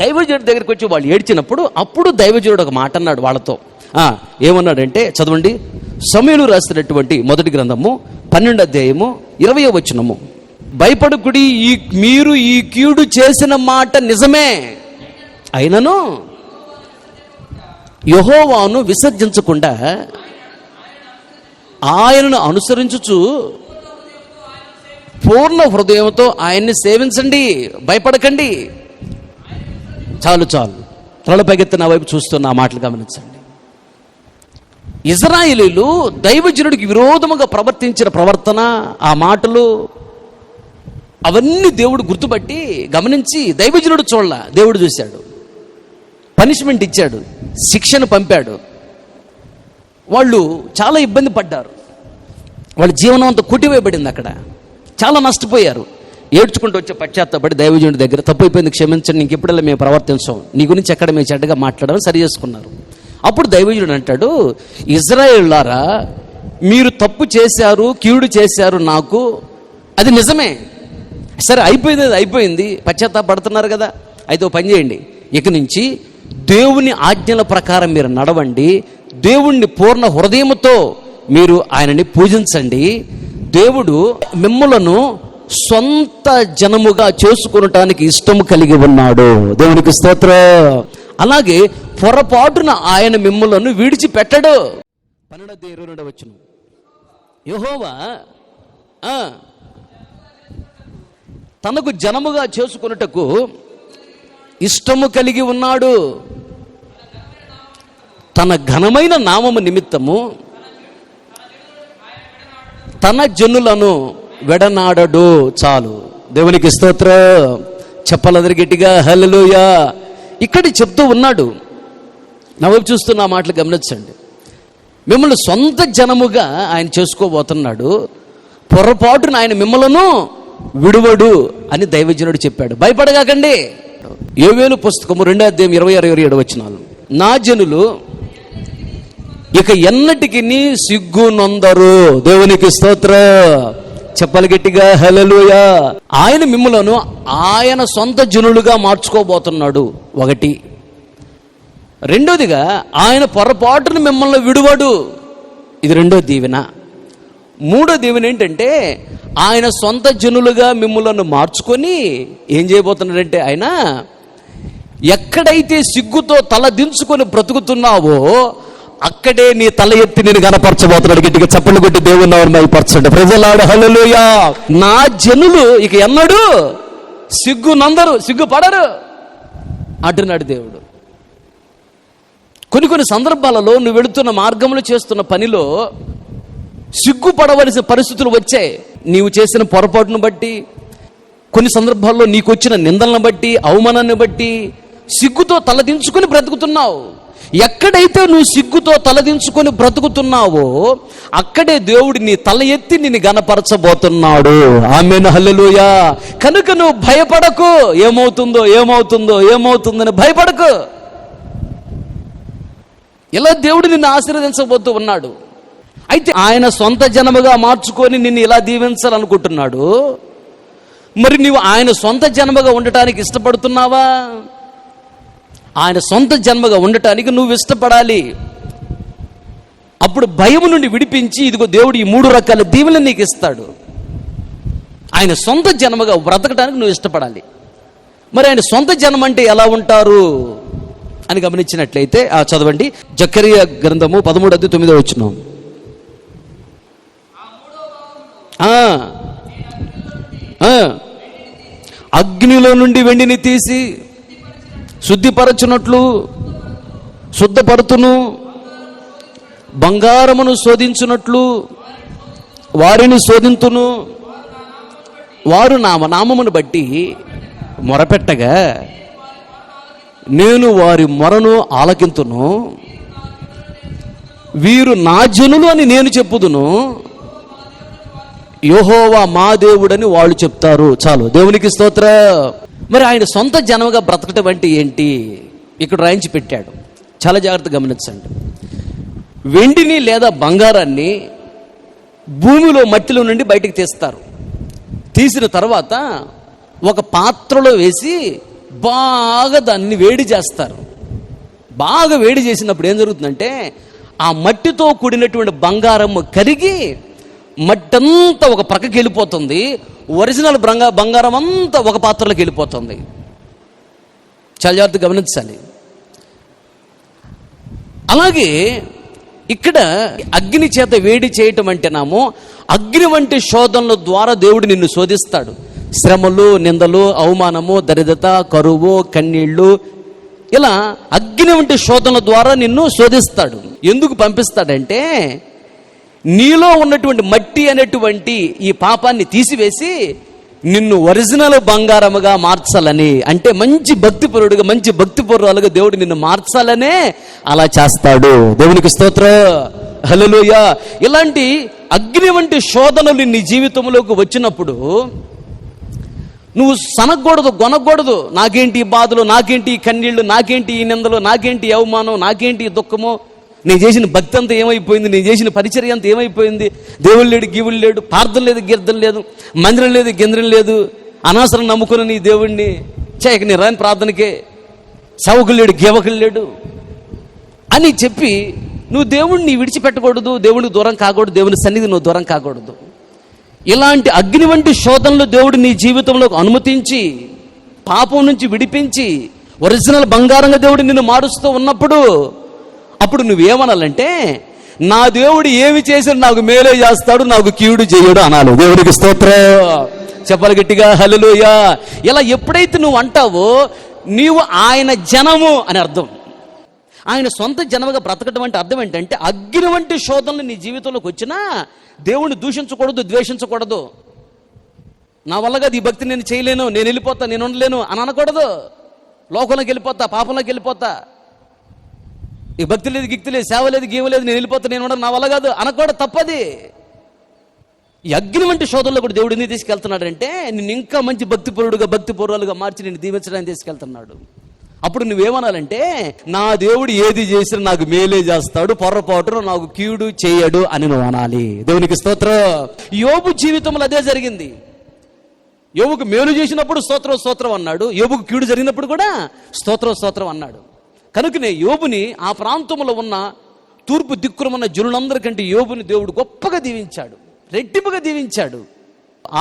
దైవజనుడి దగ్గరికి వచ్చి వాళ్ళు ఏడ్చినప్పుడు అప్పుడు దైవజనుడు ఒక మాట అన్నాడు వాళ్ళతో. ఏమన్నాడంటే, చదవండి, సమూయేలు రాసినటువంటి మొదటి గ్రంథము 12వ అధ్యాయము 20వ వచనము. భయపడకుడి, మీరు ఈ కీడు చేసిన మాట నిజమే, అయినను యెహోవాను విసర్జించకుండా ఆయనను అనుసరించుచు పూర్ణ హృదయంతో ఆయన్ని సేవించండి, భయపడకండి. చాలు తలపైకెత్తి నా వైపు చూస్తున్న ఆ మాటలు గమనించండి. ఇజ్రాయేలీలు దైవజనుడికి విరోధముగా ప్రవర్తించిన ప్రవర్తన, ఆ మాటలు, అవన్నీ దేవుడు గుర్తుపట్టి గమనించి దైవజనుడు చూడలా, దేవుడు చూశాడు, పనిష్మెంట్ ఇచ్చాడు, శిక్షను పంపాడు. వాళ్ళు చాలా ఇబ్బంది పడ్డారు, వాళ్ళ జీవనం అంతా కొట్టివేయబడింది, అక్కడ చాలా నష్టపోయారు. ఏడ్చుకుంటూ వచ్చే పశ్చాత్తపడి దైవజనుడి దగ్గర, తప్పైపోయింది, క్షమించండి, ఇంకెప్పుడల్లా మేము ప్రవర్తించాం, నీ గురించి ఎక్కడ మేము చెడ్డగా మాట్లాడాలని సరి చేసుకున్నారు. అప్పుడు దైవజనుడు అంటాడు, ఇజ్రాయేలులారా, మీరు తప్పు చేశారు, కీడు చేశారు నాకు, అది నిజమే. సరే అయిపోయింది, అది అయిపోయింది, పశ్చాత్తాపడుతున్నారు కదా. అయితే ఓ పని చేయండి, ఇక నుంచి దేవుని ఆజ్ఞల ప్రకారం మీరు నడవండి, దేవుణ్ణి పూర్ణ హృదయముతో మీరు ఆయనని పూజించండి. దేవుడు మిమ్ములను సొంత జనముగా చేసుకొనటానికి ఇష్టము కలిగి ఉన్నాడు. దేవునికి స్తోత్రం. అలాగే పొరపాటున ఆయన మిమ్ములను విడిచిపెట్టడు. 12:22 వచనం, యెహోవా తనకు జనముగా చేసుకొనుటకు ఇష్టము కలిగి ఉన్నాడు, తన ఘనమైన నామము నిమిత్తము తన జనులను వెడనాడడు. చాలు, దేవునికి స్తోత్రం. చెప్పాలందరి గట్టిగా హల్లెలూయా. ఇక్కడ చెప్తూ ఉన్నాడు, నా వైపు చూస్తున్న మాటలు గమనించండి. మిమ్మల్ని సొంత జనముగా ఆయన చేసుకోబోతున్నాడు, పొరపాటున ఆయన మిమ్మలను విడువడు అని దైవజనుడు చెప్పాడు. భయపడగాకండి. యోవేలు పుస్తకము 2:26-27 వచనాలు, నా జనులు ఇక ఎన్నటికి సిగ్గు నొందరు. దేవునికి స్తోత్రం. చెప్పాలి గట్టిగా హల్లెలూయా. ఆయన మిమ్మలను ఆయన సొంత జనులుగా మార్చుకోబోతున్నాడు, ఒకటి. రెండోదిగా ఆయన పొరపాటును మిమ్మల్ని విడువడు, ఇది రెండో దీవెన. మూడో దీవెన ఏంటంటే ఆయన సొంత జనులుగా మిమ్మల్ని మార్చుకొని ఏం చేయబోతున్నాడంటే, ఆయన ఎక్కడైతే సిగ్గుతో తల దించుకొని బ్రతుకుతున్నావో అక్కడే నీ తల ఎత్తి నేను కనపరచబోతున్నాడు. గట్టిగా చప్పట్లు కొట్టి దేవుని మైపరచండి. ప్రజలాడు హల్లెలూయా. నా జనులు ఇక ఎన్నడూ సిగ్గు నందరు, సిగ్గుపడరు అంటున్నాడు దేవుడు. కొన్ని సందర్భాలలో నువ్వు వెళుతున్న మార్గంలో చేస్తున్న పనిలో సిగ్గుపడవలసిన పరిస్థితులు వచ్చాయి. నీవు చేసిన పొరపాటును బట్టి, కొన్ని సందర్భాల్లో నీకు వచ్చిన నిందలను బట్టి, అవమానాన్ని బట్టి సిగ్గుతో తలదించుకొని బ్రతుకుతున్నావు. ఎక్కడైతే నువ్వు సిగ్గుతో తలదించుకొని బ్రతుకుతున్నావో అక్కడే దేవుడు నీ తల ఎత్తి నిన్ను గణపరచబోతున్నాడు. ఆమేన్ హల్లెలూయా. కనుక నువ్వు భయపడకు, ఏమవుతుందని భయపడకు. ఇలా దేవుడు నిన్ను ఆశీర్వదించబోతూ ఉన్నాడు. అయితే ఆయన సొంత జనముగా మార్చుకొని నిన్ను ఇలా దీవించాలనుకుంటున్నాడు. మరి నీవు ఆయన సొంత జన్మగా ఉండటానికి ఇష్టపడుతున్నావా? ఆయన సొంత జన్మగా ఉండటానికి నువ్వు ఇష్టపడాలి. అప్పుడు భయం నుండి విడిపించి ఇదిగో దేవుడు ఈ 3 రకాల దీవెనలు నీకు ఇస్తాడు. ఆయన సొంత జన్మగా బ్రతకడానికి నువ్వు ఇష్టపడాలి. మరి ఆయన సొంత జన్మ అంటే ఎలా ఉంటారు అని గమనించినట్లయితే చదవండి, జకరియా గ్రంథము 13:9 వచనం. అగ్నిలో నుండి వెండిని తీసి శుద్ధిపరచునట్లు శుద్ధపరుతును, బంగారమును శోధించునట్లు వారిని శోధింతును. వారు నామమును బట్టి మొరపెట్టగా నేను వారి మొరను ఆలకింతును. వీరు నా జనులు అని నేను చెప్పుదును, యెహోవా మా దేవుడని వాళ్ళు చెప్తారు. చాలు, దేవునికి స్తోత్రం. మరి ఆయన సొంత జనముగా బ్రతకటం అంటే ఏంటి ఇక్కడ రాయించి పెట్టాడు. చాలా జాగ్రత్తగా గమనించండి. వెండిని లేదా బంగారాన్ని భూమిలో మట్టిలో నుండి బయటికి తీస్తారు. తీసిన తర్వాత ఒక పాత్రలో వేసి బాగా దాన్ని వేడి చేస్తారు. బాగా వేడి చేసినప్పుడు ఏం జరుగుతుందంటే ఆ మట్టితో కూడినటువంటి బంగారం కరిగి మట్టంతా ఒక ప్రక్కకి వెళ్ళిపోతుంది. ఒరిజినల్ బంగారం అంతా ఒక పాత్రలోకి వెళ్ళిపోతుంది. చాలా జాగ్రత్తగా గమనించాలి. అలాగే ఇక్కడ అగ్ని చేత వేడి చేయటం అంటేనేమో అగ్ని వంటి శోధనల ద్వారా దేవుడు నిన్ను శోధిస్తాడు. శ్రమలు, నిందలు, అవమానము, దరిద్రత, కరువు, కన్నీళ్లు, ఇలా అగ్ని వంటి శోధనల ద్వారా నిన్ను శోధిస్తాడు. ఎందుకు పంపిస్తాడంటే నీలో ఉన్నటువంటి మట్టి అనేటువంటి ఈ పాపాన్ని తీసివేసి నిన్ను ఒరిజినల్ బంగారముగా మార్చాలని, అంటే మంచి భక్తిపరుడుగా, మంచి భక్తిపరురాలుగా దేవుడు నిన్ను మార్చాలనే అలా చేస్తాడు. దేవునికి స్తోత్రం, హల్లెలూయా. ఇలాంటి అగ్ని వంటి శోధనలు నీ జీవితంలోకి వచ్చినప్పుడు నువ్వు సనగకూడదు, గొనకూడదు. నాకేంటి ఈ బాధలు, నాకేంటి ఈ కన్నీళ్లు, నాకేంటి ఈ నిందలు, నాకేంటి ఈ అవమానం, నాకేంటి ఈ దుఃఖము, నేను చేసిన భక్తి అంతా ఏమైపోయింది, నేను చేసిన పరిచర్య అంతా ఏమైపోయింది, దేవుడు లేడు గీవుడు లేడు, ప్రార్థన లేదు గీర్ధన లేదు, మందిరం లేదు గింద్రం లేదు, అనవసరం నమ్ముకున్న నీ దేవుణ్ణి చేయక నీ రాని ప్రార్థనకే, సేవకులు లేడు గేవకులు లేడు అని చెప్పి నువ్వు దేవుణ్ణి విడిచిపెట్టకూడదు, దేవుడికి దూరం కాకూడదు, దేవుని సన్నిధి నువ్వు దూరం కాకూడదు. ఇలాంటి అగ్ని వంటి శోధనలు దేవుడు నీ జీవితంలోకి అనుమతించి పాపం నుంచి విడిపించి ఒరిజినల్ బంగారంగా దేవుడు నిన్ను మారుస్తూ ఉన్నప్పుడు అప్పుడు నువ్వేమనాలంటే, నా దేవుడు ఏమి చేసినా నాకు మేలే చేస్తాడు, నాకు కీడు చేయడు అనాలి. దేవుడికి స్తోత్రం చెప్పాలి గట్టిగా, హల్లెలూయా. ఇలా ఎప్పుడైతే నువ్వు అంటావో నీవు ఆయన జనము అని అర్థం. ఆయన సొంత జనముగా బ్రతకడం అంటే అర్థం ఏంటంటే, అగ్ని వంటి శోధనలు నీ జీవితంలోకి వచ్చినా దేవుణ్ణి దూషించకూడదు, ద్వేషించకూడదు. నా వల్లగా ఈ భక్తి నేను చేయలేను, నేను వెళ్ళిపోతా, నేను ఉండలేను అని అనకూడదు. లోకంలోకి వెళ్ళిపోతా, పాపంలోకి వెళ్ళిపోతా, ఈ భక్తి లేదు గిక్తి లేదు, సేవ లేదు గీవ లేదు, నేను వెళ్ళిపోతా, నేను ఉండను, నా వల్ల కాదు అనకూడదు, తప్పది. ఈ అగ్ని వంటి శోధనలో కూడా దేవుడు ఎందుకు తీసుకెళ్తున్నాడు అంటే, నిన్ను ఇంకా మంచి భక్తిపరుడుగా భక్తిపూర్వాలుగా మార్చి నేను దీవించడానికి తీసుకెళ్తున్నాడు. అప్పుడు నువ్వేమనాలంటే, నా దేవుడు ఏది చేసినా నాకు మేలే చేస్తాడు, పొర్రపాటును నాకు కీడు చేయడు అని నువ్వు అనాలి. దేవునికి స్తోత్రం. యోబు జీవితంలో అదే జరిగింది. యోబుకు మేలు చేసినప్పుడు స్తోత్రం స్తోత్రం అన్నాడు, యోబుకు కీడు జరిగినప్పుడు కూడా స్తోత్రం స్తోత్రం అన్నాడు. కనుకనే యోబుని ఆ ప్రాంతంలో ఉన్న తూర్పు దిక్కున జనులందరికంటే యోబుని దేవుడు గొప్పగా దీవించాడు, రెట్టింపుగా దీవించాడు.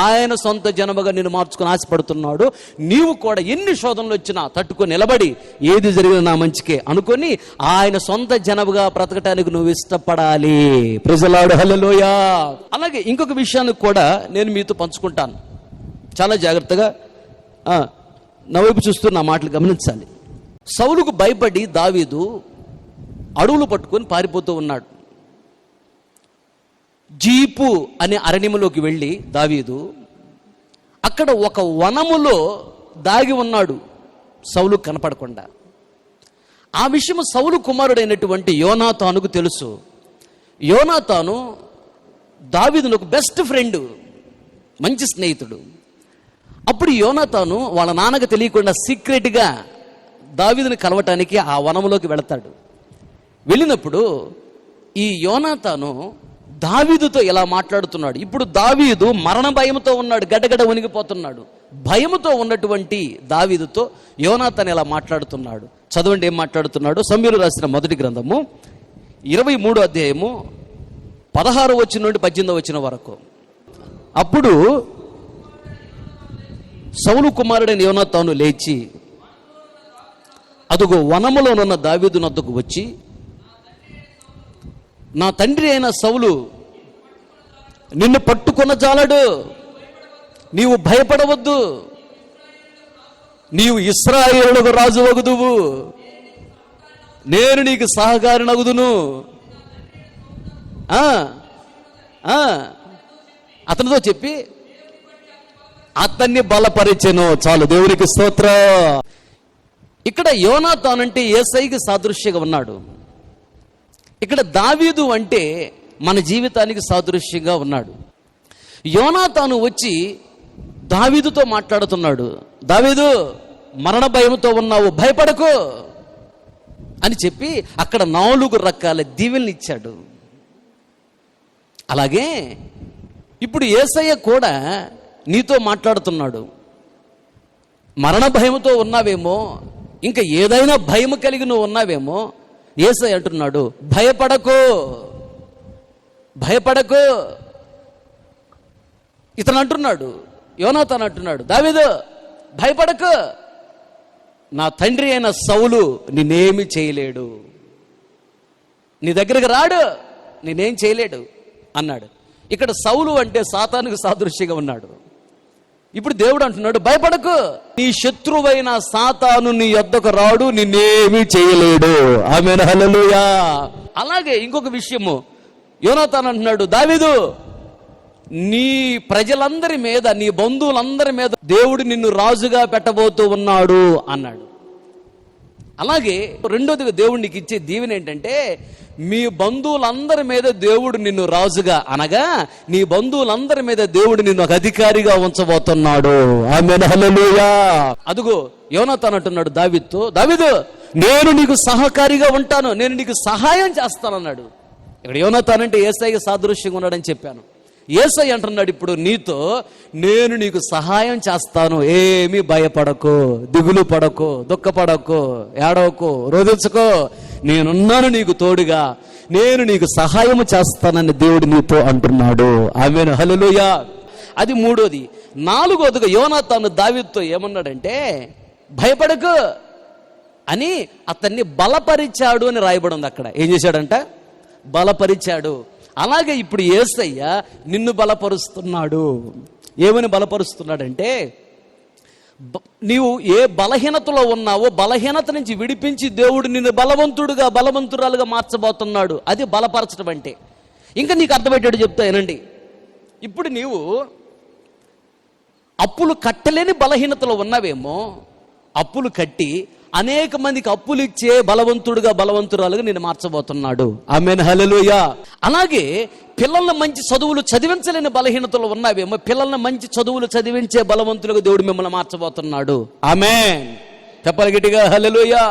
ఆయన సొంత జనముగా నిన్ను మార్చుకుని ఆశపడుతున్నాడు. నీవు కూడా ఎన్ని శోధనలు వచ్చినా తట్టుకొని నిలబడి ఏది జరిగినా నా మంచికే అనుకొని ఆయన సొంత జనముగా బ్రతకటానికి నువ్వు ఇష్టపడాలి. ప్రైజ్ హల్లెలూయా. అలాగే ఇంకొక విషయాన్ని కూడా నేను మీతో పంచుకుంటాను. చాలా జాగ్రత్తగా నా వైపు చూస్తూ నా మాటలు గమనించాలి. సౌలుకు భయపడి దావీదు అడవులు పట్టుకొని పారిపోతూ ఉన్నాడు. జీపు అనే అరణ్యములోకి వెళ్ళి దావీదు అక్కడ ఒక వనములో దాగి ఉన్నాడు, సౌలు కనపడకుండా. ఆ విషయం సౌలు కుమారుడైనటువంటి యోనాతానుకు తెలుసు. యోనాతాను దావీదునకు బెస్ట్ ఫ్రెండ్, మంచి స్నేహితుడు. అప్పుడు యోనాతాను వాళ్ళ నాన్నకు తెలియకుండా సీక్రెట్గా దావీదుని కలవటానికి ఆ వనములోకి వెళతాడు. వెళ్ళినప్పుడు ఈ యోనాతాను దావీదుతో ఇలా మాట్లాడుతున్నాడు. ఇప్పుడు దావీదు మరణ భయంతో ఉన్నాడు, గడగడ వణిగిపోతున్నాడు. భయముతో ఉన్నటువంటి దావీదుతో యోనాతాను ఇలా మాట్లాడుతున్నాడు. చదవండి ఏం మాట్లాడుతున్నాడు. సమూయేలు రాసిన మొదటి గ్రంథము 23వ అధ్యాయము 16వ వచనం నుండి 18వ వచనం వరకు. అప్పుడు సౌలు కుమారుడైన యోనాతాను లేచి అదుగో వనములోనున్న దావీదు నద్దకు వచ్చి, నా తండ్రి అయిన సౌలు నిన్ను పట్టుకొన జాలడు, నీవు భయపడవద్దు, నీవు ఇశ్రాయేలుకు రాజు వగుదువు, నేను నీకు సహకారినగుదును. అతనితో చెప్పి అతన్ని బలపరిచెను. చాలు, దేవునికి స్తోత్రం. ఇక్కడ యోనాతాను అంటే యేసయ్యకి సాదృశ్యంగా ఉన్నాడు. ఇక్కడ దావీదు అంటే మన జీవితానికి సాదృశ్యంగా ఉన్నాడు. యోనాతాను వచ్చి దావీదుతో మాట్లాడుతున్నాడు. దావీదు, మరణ భయంతో ఉన్నావు, భయపడకు అని చెప్పి అక్కడ 4 రకాల దీవెనలు ఇచ్చాడు. అలాగే ఇప్పుడు యేసయ్య కూడా నీతో మాట్లాడుతున్నాడు. మరణ భయంతో ఉన్నావేమో, ఇంకా ఏదైనా భయం కలిగి నువ్వు ఉన్నావేమో, యేసయ్య అంటున్నాడు, భయపడకు, భయపడకు. ఇతను అంటున్నాడు, యోనాతాను అంటున్నాడు, దావీదు భయపడకు, నా తండ్రి అయిన సౌలు నిన్నేమి చేయలేడు, నీ దగ్గరకు రాడు, నేనేం చేయలేడు అన్నాడు. ఇక్కడ సౌలు అంటే సాతానుకు సాదృశ్యంగా ఉన్నాడు. ఇప్పుడు దేవుడు అంటున్నాడు, భయపడకు, నీ శత్రువైన సాతాను నీ యొద్దకు రాడు, నిన్నేమీ చేయలేడు. ఆమేన్, హల్లెలూయా. అలాగే ఇంకొక విషయము, యోనాతాను అంటున్నాడు, దావీదు నీ ప్రజలందరి మీద, నీ బంధువులందరి మీద దేవుడు నిన్ను రాజుగా పెట్టబోతూ ఉన్నాడు అన్నాడు. అలాగే రెండోదిగా దేవుడు నీకు ఇచ్చే దీవెన ఏంటంటే, మీ బంధువులందరి మీద దేవుడు నిన్ను రాజుగా, అనగా నీ బంధువులందరి మీద దేవుడు నిన్ను ఒక అధికారిగా ఉంచబోతున్నాడు. ఆమేన్, హల్లెలూయా. అదుగో యోనాతాను అంటున్నాడు దావీదుతో, దావీదు నేను నీకు సహకారిగా ఉంటాను, నేను నీకు సహాయం చేస్తానన్నాడు. ఇక్కడ యోనాతాను అంటే యేసయ్య సాదృశ్యంగా ఉన్నాడని చెప్పాను. యేసయ్య అంటున్నాడు ఇప్పుడు నీతో, నేను నీకు సహాయం చేస్తాను, ఏమీ భయపడకు, దిగులు పడకు, దుఃఖపడకు, ఏడవకు, రోధించుకో, నేనున్నాను నీకు తోడుగా, నేను నీకు సహాయం చేస్తానని దేవుడు నీతో అంటున్నాడు. ఆమేన్, హల్లెలూయా. అది మూడోది. నాలుగోదిగా యోనాతాను దావీదుతో ఏమన్నాడంటే, భయపడకు అని అతన్ని బలపరిచాడు అని రాయబడి ఉంది అక్కడ. ఏం చేశాడంట? బలపరిచాడు. అలాగే ఇప్పుడు యేసయ్య నిన్ను బలపరుస్తున్నాడు. ఏమని బలపరుస్తున్నాడంటే, నీవు ఏ బలహీనతలో ఉన్నావో బలహీనత నుంచి విడిపించి దేవుడు నిన్ను బలవంతుడుగా, బలవంతురాలుగా మార్చబోతున్నాడు. అది బలపరచడం అంటే. ఇంకా నీకు అర్థమయ్యేటట్టు చెప్తా వినండి. ఇప్పుడు నీవు అప్పులు కట్టలేని బలహీనతలో ఉన్నావేమో, అప్పులు కట్టి అనేక మందికి అప్పులు ఇచ్చే బలవంతుడుగా, బలవంతురాలుగా నిన్ను మార్చబోతున్నాడు. ఆమేన్, హల్లెలూయా. అలాగే పిల్లల్ని మంచి చదువులు చదివించలేని బలహీనతలు ఉన్నావేమో, పిల్లల్ని మంచి చదువులు చదివించే బలవంతులుగా దేవుడు మిమ్మల్ని మార్చబోతున్నాడు. ఆమేన్, చెప్పాలి గట్టిగా, హల్లెలూయా.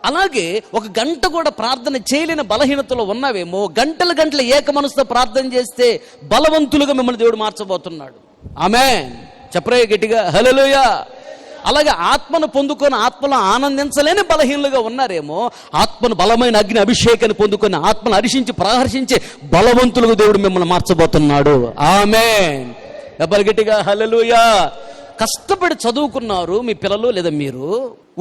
అలాగే ఒక గంట కూడా ప్రార్థన చేయలేని బలహీనతలో ఉన్నావేమో, గంటలు గంటలు ఏక మనసుతో ప్రార్థన చేస్తే బలవంతులుగా మిమ్మల్ని దేవుడు మార్చబోతున్నాడు. ఆమేన్, చెప్పరే గట్టిగా, హల్లెలూయా. అలాగే ఆత్మను పొందుకొని ఆత్మలో ఆనందించలేని బలహీనులుగా ఉన్నారేమో, ఆత్మను బలమైన అగ్ని అభిషేకాన్ని పొందుకొని ఆత్మను హర్షించి ప్రహర్షించే బలవంతులుగా దేవుడు మిమ్మల్ని మార్చబోతున్నాడు. ఆమేన్, చెప్పాలి గట్టిగా, హల్లెలూయా. కష్టపడి చదువుకున్నారు మీ పిల్లలు లేదా మీరు,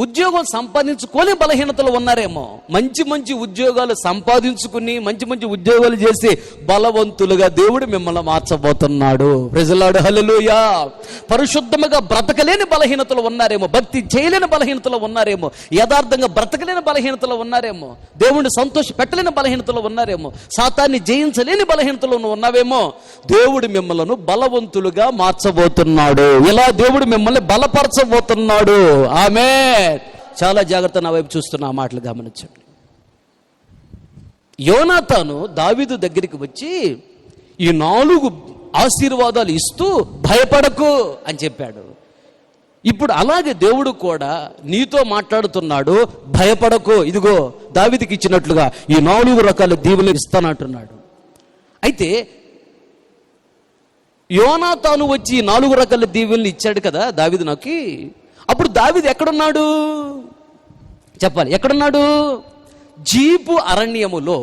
ఉద్యోగం సంపాదించుకొని బలహీనతలు ఉన్నారేమో, మంచి మంచి ఉద్యోగాలు సంపాదించుకుని మంచి మంచి ఉద్యోగాలు చేసి బలవంతులుగా దేవుడు మిమ్మల్ని మార్చబోతున్నాడు. ప్రైజ్ ది లార్డ్, హల్లెలూయా. పరిశుద్ధముగా బ్రతకలేని బలహీనతలు ఉన్నారేమో, భక్తి చేయలేని బలహీనతలు ఉన్నారేమో, యథార్థంగా బ్రతకలేని బలహీనతలు ఉన్నారేమో, దేవుణ్ణి సంతోష పెట్టలేని బలహీనతలు ఉన్నారేమో, సాతాన్ని జయించలేని బలహీనతలు ఉన్నావేమో, దేవుడు మిమ్మల్ని బలవంతులుగా మార్చబోతున్నాడు. ఇలా దేవుడు మిమ్మల్ని బలపరచబోతున్నాడు. ఆమేన్. చాలా జాగ్రత్త నా వైపు చూస్తున్న ఆ మాటలు గమనించండి. యోనాతాను దావీదు దగ్గరికి వచ్చి ఈ 4 ఆశీర్వాదాలు ఇస్తూ భయపడకు అని చెప్పాడు. ఇప్పుడు అలాగే దేవుడు కూడా నీతో మాట్లాడుతున్నాడు, భయపడకు, ఇదిగో దావీదుకి ఇచ్చినట్లుగా ఈ 4 రకాల దీవెనలు ఇస్తానంటున్నాడు. అయితే యోనాతాను వచ్చి 4 రకాల దీవెనలు ఇచ్చాడు కదా దావీదు నాకు. అప్పుడు దావీదు ఎక్కడున్నాడు చెప్పాలి, ఎక్కడున్నాడు? జీపు అరణ్యములో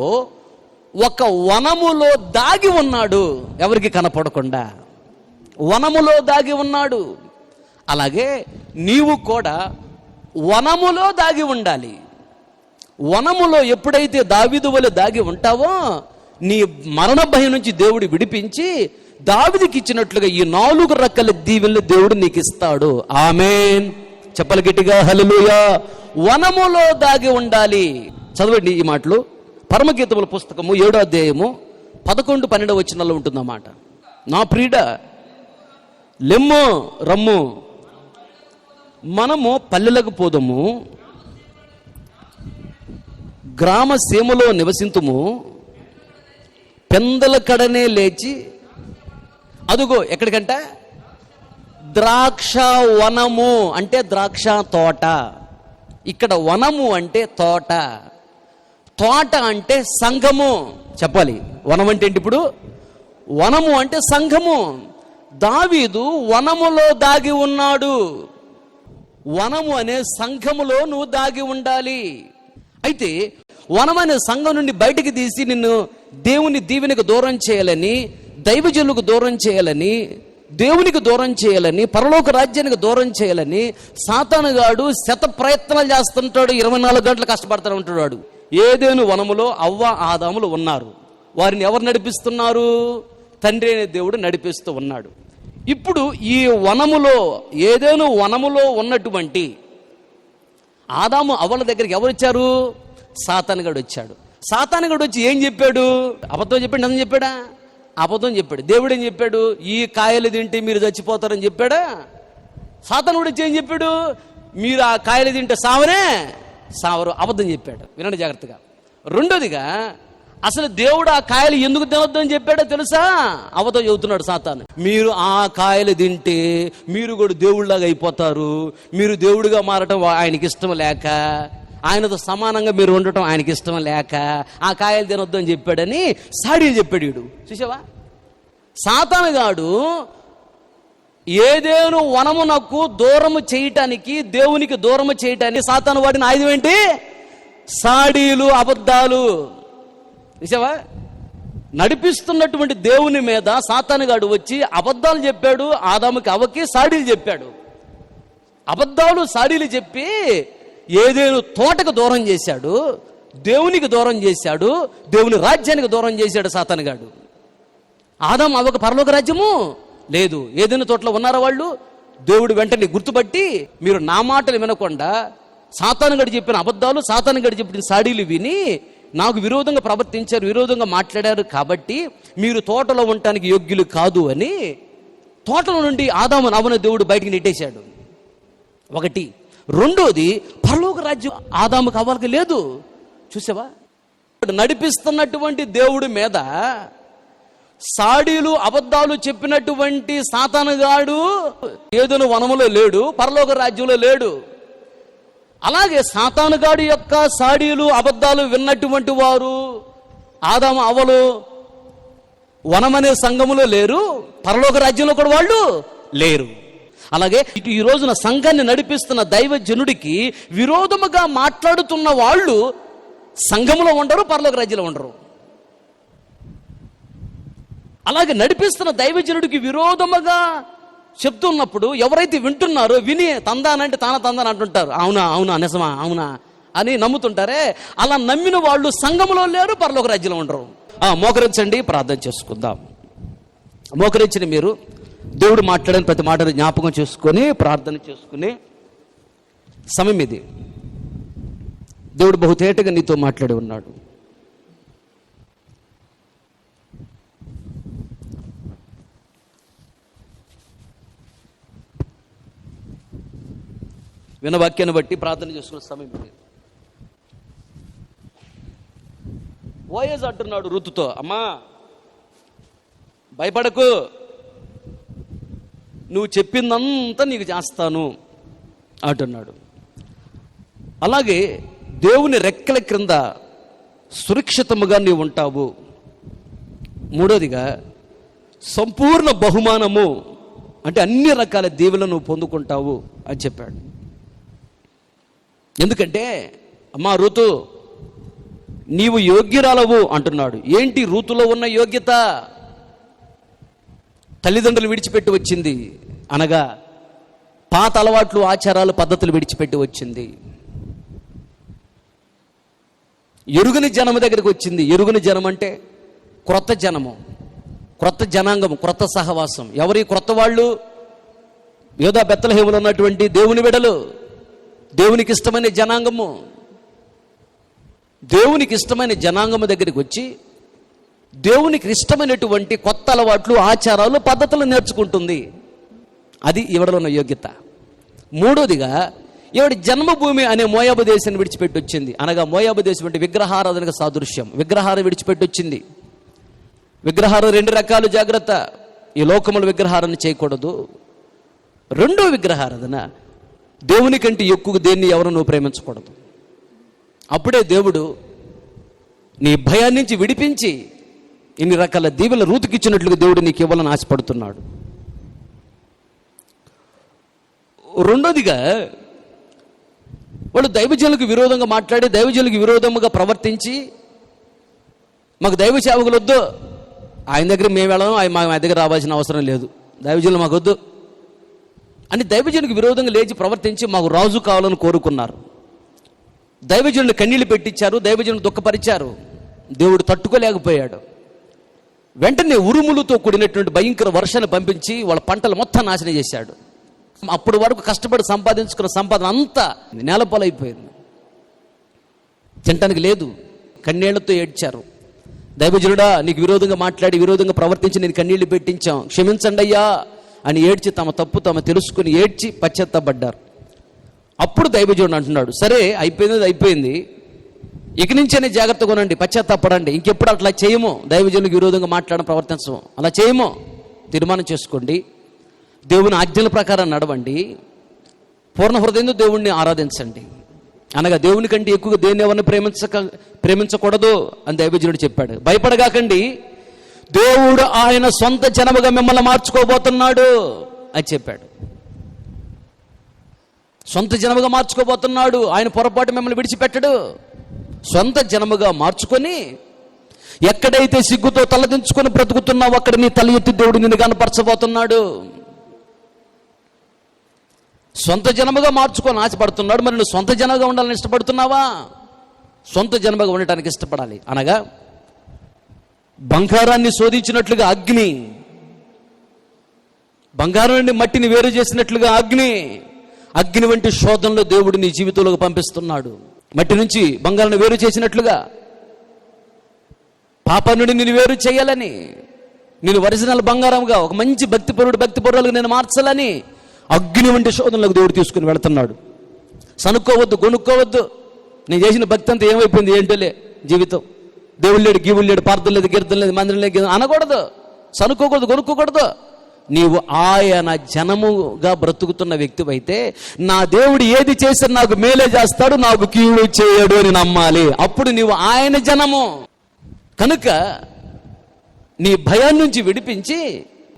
ఒక వనములో దాగి ఉన్నాడు, ఎవరికి కనపడకుండా వనములో దాగి ఉన్నాడు. అలాగే నీవు కూడా వనములో దాగి ఉండాలి. వనములో ఎప్పుడైతే దావీదు వలె దాగి ఉంటావో, నీ మరణ భయం నుంచి దేవుడు విడిపించి దావీదుకి ఇచ్చినట్లుగా ఈ 4 రకాల దీవెనలు దేవుడు నీకు ఇస్తాడు. ఆమేన్, చెప్పాలి గట్టిగా, హల్లెలూయా. వనములో దాగి ఉండాలి. చదవండి ఈ మాటలు. పరమగీతముల పుస్తకము 7వ అధ్యాయము 11-12 వచనాల్లో ఉంటుందన్నమాట. నా ప్రియుడ లెమ్ము రమ్ము, మనము పల్లెలకు పోదము, గ్రామ సీమలో నివసింతుము, పెందల కడనే లేచి, అదుగో ఎక్కడికంట? ద్రాక్ష వనము అంటే ద్రాక్ష తోట. ఇక్కడ వనము అంటే తోట, తోట అంటే సంఘము. చెప్పాలి, వనం అంటే ఏంటి? ఇప్పుడు వనము అంటే సంఘము. దావీదు వనములో దాగి ఉన్నాడు. వనము అనే సంఘములో నువ్వు దాగి ఉండాలి. అయితే వనం అనే సంఘం నుండి బయటికి తీసి నిన్ను దేవుని దీవెనకు దూరం చేయాలని, దైవజనులకు దూరం చేయాలని, దేవునికి దూరం చేయాలని, పరలోక రాజ్యానికి దూరం చేయాలని సాతానుగాడు శత ప్రయత్నాలు చేస్తుంటాడు. 24 గంటలు కష్టపడుతూ ఉంటాడు. ఏదేను వనములో అవ్వ ఆదాములు ఉన్నారు. వారిని ఎవరు నడిపిస్తున్నారు? తండ్రి అనే దేవుడు నడిపిస్తూ ఉన్నాడు. ఇప్పుడు ఈ వనములో, ఏదేను వనములో ఉన్నటువంటి ఆదాము అవ్వల దగ్గరికి ఎవరు వచ్చారు? సాతానుగాడు వచ్చాడు. సాతానుగాడు వచ్చి ఏం చెప్పాడు? అబద్ధం చెప్పాడు, నిజం చెప్పాడా? అబద్ధం చెప్పాడు. దేవుడు ఏం చెప్పాడు? ఈ కాయలు తింటే మీరు చచ్చిపోతారని చెప్పాడా? సాతానుడు వచ్చి ఏం చెప్పాడు? మీరు ఆ కాయలు తింటే సావనే సావరు, అబద్ధం చెప్పాడు. వినండి జాగ్రత్తగా. రెండోదిగా అసలు దేవుడు ఆ కాయలు ఎందుకు తినొద్దు అని చెప్పాడో తెలుసా? అబద్ధం చెబుతున్నాడు సాతాను. మీరు ఆ కాయలు తింటే మీరు కూడా దేవుళ్ళలాగా అయిపోతారు, మీరు దేవుడిగా మారటం ఆయనకి ఇష్టం లేక, ఆయనతో సమానంగా మీరు ఉండటం ఆయనకి ఇష్టం లేక ఆ కాయలు తినొద్దు అని చెప్పాడని సాడీలు చెప్పాడు వీడు. చూసావా? సాతానుగాడు ఏదేను వనమునకు దూరము చేయటానికి, దేవునికి దూరము చేయటానికి సాతాను వాడిన ఆయుధం ఏంటి? సాడీలు, అబద్ధాలు. నిజమా? నడిపిస్తున్నటువంటి దేవుని మీద సాతానుగాడు వచ్చి అబద్ధాలు చెప్పాడు. ఆదాముకి అవ్వకి సాడీలు చెప్పాడు. అబద్ధాలు సాడీలు చెప్పి ఏదేను తోటకు దూరం చేశాడు, దేవునికి దూరం చేశాడు, దేవుని రాజ్యానికి దూరం చేశాడు సాతానుగాడు. ఆదాము అవ్వకు పరలోక రాజ్యము లేదు. ఏదైనా తోటలో ఉన్నారా వాళ్ళు? దేవుడు వెంటనే గుర్తుపట్టి మీరు నా మాటలు వినకుండా సాతానుగాడు చెప్పిన అబద్ధాలు, సాతానుగాడు చెప్పిన సాడీలు విని నాకు విరోధంగా ప్రవర్తించారు, విరోధంగా మాట్లాడారు, కాబట్టి మీరు తోటలో ఉండటానికి యోగ్యులు కాదు అని తోటలో నుండి ఆదాము అవ్వను దేవుడు బయటికి నెట్టేశాడు. ఒకటి. రెండోది, పరలోక రాజ్యం ఆదాముకు అవ్వకి లేదు. చూసావా? నడిపిస్తున్నటువంటి దేవుడి మీద సాడీలు, అబద్ధాలు చెప్పినటువంటి సాతానుగాడు ఏదైనా వనములో లేడు, పరలోక రాజ్యంలో లేడు. అలాగే సాతానుగాడి యొక్క సాడీలు, అబద్ధాలు విన్నటువంటి వారు ఆదాము అవ్వలు వనమనే సంఘములో లేరు, పరలోక రాజ్యంలో కూడా వాళ్ళు లేరు. అలాగే ఇటు ఈ రోజున సంఘాన్ని నడిపిస్తున్న దైవజనుడికి విరోధముగా మాట్లాడుతున్న వాళ్ళు సంఘములో ఉండరు, పరలోక రాజ్యంలో ఉండరు. అలాగే నడిపిస్తున్న దైవజనుడికి విరోధముగా చెప్తున్నప్పుడు ఎవరైతే వింటున్నారో విని తందానంటే తందాన అంటుంటారు. అవునా అవునా నిజమా అవునా అని నమ్ముతుంటారే, అలా నమ్మిన వాళ్ళు సంఘములో లేరు, పరలోక రాజ్యంలో ఉండరు. మోకరించండి, ప్రార్థన చేసుకుందాం. మోకరించిన మీరు దేవుడు మాట్లాడిన ప్రతి మాటను జ్ఞాపకం చేసుకొని ప్రార్థన చేసుకుని సమయం ఇది. దేవుడు బహుతేటగా నీతో మాట్లాడి ఉన్నాడు. వినవాక్యాన్ని బట్టి ప్రార్థన చేసుకున్న సమయం ఇది. ఓయేజ్ అంటున్నాడు రుతుతో, అమ్మా భయపడకు, నువ్వు చెప్పిందంతా నీకు చేస్తాను అంటున్నాడు. అలాగే దేవుని రెక్కల క్రింద సురక్షితముగా నీవు ఉంటావు. మూడోదిగా సంపూర్ణ బహుమానము అంటే అన్ని రకాల దీవెలను నువ్వు పొందుకుంటావు అని చెప్పాడు. ఎందుకంటే అమ్మా ఋతు నీవు యోగ్యురాలవు అంటున్నాడు. ఏంటి ఋతులో ఉన్న యోగ్యత? తల్లిదండ్రులు విడిచిపెట్టి వచ్చింది, అనగా పాత అలవాట్లు, ఆచారాలు, పద్ధతులు విడిచిపెట్టి వచ్చింది. ఎరుగని జనము దగ్గరికి వచ్చింది. ఎరుగని జనం అంటే క్రొత్త జనము, క్రొత్త జనాంగము, క్రొత్త సహవాసం. ఎవరి క్రొత్త వాళ్ళు? యోధా బెత్లెహేములో ఉన్నటువంటి దేవుని బిడ్డలు, దేవునికి ఇష్టమైన జనాంగము. దేవునికి ఇష్టమైన జనాంగము దగ్గరికి వచ్చి దేవునికి ఇష్టమైనటువంటి కొత్త అలవాట్లు, ఆచారాలు, పద్ధతులు నేర్చుకుంటుంది. అది ఈవిడలో ఉన్న యోగ్యత. మూడోదిగా ఈవిడ జన్మభూమి అనే మోయాబు దేశాన్ని విడిచిపెట్టి వచ్చింది, అనగా మోయాబు దేశం అంటే విగ్రహారాధనకు సాదృశ్యం. విగ్రహారం విడిచిపెట్టి వచ్చింది. విగ్రహారం రెండు రకాలు, జాగ్రత్త. ఈ లోకముల విగ్రహారాన్ని చేయకూడదు. రెండో విగ్రహారాధన, దేవుని కంటే ఎక్కువ దేన్ని ఎవరు నువ్వు ప్రేమించకూడదు. అప్పుడే దేవుడు నీ భయాన్ని నుంచి విడిపించి ఇన్ని రకాల దీవెల రూతుకిచ్చినట్లుగా దేవుడు నీకు ఇవ్వాలని ఆశపడుతున్నాడు. రెండోదిగా వాళ్ళు దైవజనులకు విరోధంగా మాట్లాడి, దైవజనులకు విరోధముగా ప్రవర్తించి, మాకు దైవ సేవకులు వద్దు, ఆయన దగ్గర మేము వెళ్ళాము, ఆయన మా దగ్గర రావాల్సిన అవసరం లేదు, దైవజనులు మాకు వద్దు అని దైవజనులకు విరోధంగా లేచి ప్రవర్తించి మాకు రాజు కావాలని కోరుకున్నారు. దైవజనులు కన్నీళ్లు పెట్టించారు, దైవజనులు దుఃఖపరిచారు. దేవుడు తట్టుకోలేకపోయాడు. వెంటనే ఉరుములతో కూడినటువంటి భయంకర వర్షాన్ని పంపించి వాళ్ళ పంటలు మొత్తం నాశనం చేశాడు. అప్పటి వరకు కష్టపడి సంపాదించుకున్న సంపాదన అంతా నేలపాలైపోయింది. తినటానికి లేదు. కన్నీళ్లతో ఏడ్చారు. దైవజనుడా, నీకు విరోధంగా మాట్లాడి, విరోధంగా ప్రవర్తించి నేను కన్నీళ్లు పెట్టించాం, క్షమించండి అయ్యా అని ఏడ్చి తమ తప్పు తాము తెలుసుకుని ఏడ్చి పశ్చాత్తాపడ్డారు. అప్పుడు దైవజనుడు అంటున్నాడు, సరే అయిపోయింది, ఇక నుంచే జాగ్రత్తగా కొనండి, పశ్చాత్తాపడండి, ఇంకెప్పుడు అట్లా చేయము, దైవజనులకు విరోధంగా మాట్లాడడం ప్రవర్తించము, అలా చేయము, తీర్మానం చేసుకోండి, దేవుని ఆజ్ఞల ప్రకారం నడవండి, పూర్ణ హృదయంతో దేవుణ్ణి ఆరాధించండి, అనగా దేవుని కంటే ఎక్కువగా దేన్ని ఎవరిని ప్రేమించకూడదు అని దైవజనుడు చెప్పాడు. భయపడగాకండి, దేవుడు ఆయన సొంత జనముగా మిమ్మల్ని మార్చుకోబోతున్నాడు అని చెప్పాడు. సొంత జనముగా మార్చుకోబోతున్నాడు ఆయన, పొరపాటు మిమ్మల్ని విడిచిపెట్టడు. సొంత జనముగా మార్చుకొని ఎక్కడైతే సిగ్గుతో తలదించుకొని బ్రతుకుతున్నావు అక్కడ నీ తల ఎత్తి దేవుడు నిన్ను కనపరచబోతున్నాడు. సొంత జనముగా మార్చుకొని ఆశపడుతున్నాడు. మరి నువ్వు సొంత జనముగా ఉండాలని ఇష్టపడుతున్నావా? సొంత జనముగా ఉండటానికి ఇష్టపడాలి. అనగా బంగారాన్ని శోధించినట్లుగా అగ్ని, బంగారాన్ని మట్టిని వేరు చేసినట్లుగా అగ్ని వంటి శోధనలో దేవుడు నీ జీవితంలోకి పంపిస్తున్నాడు. మట్టి నుంచి బంగారాన్ని వేరు చేసినట్లుగా పాప నుండి నేను వేరు చేయాలని, నేను ఒరిజినల్ బంగారంగా ఒక మంచి భక్తిపరులకు నేను మార్చాలని అగ్ని వంటి శోధనలకు దేవుడు తీసుకుని వెళుతున్నాడు. సనుక్కోవద్దు, గొనుక్కోవద్దు. నేను చేసిన భక్తి అంతా ఏమైపోయింది, ఏంటోలే జీవితం, దేవుడు లేడు, గీవుడు లేడు, ప్రార్థన లేదు, కీర్తన లేదు, మందిరం లేదు అనకూడదు, సనుక్కోకూడదు, గొనుక్కోకూడదు. నీవు ఆయన జనముగా బ్రతుకుతున్న వ్యక్తివైతే నా దేవుడు ఏది చేసినా నాకు మేలే చేస్తాడు, నాకు కీడు చేయడు అని నమ్మాలి. అప్పుడు నీవు ఆయన జనము కనుక నీ భయాన్ని నుంచి విడిపించి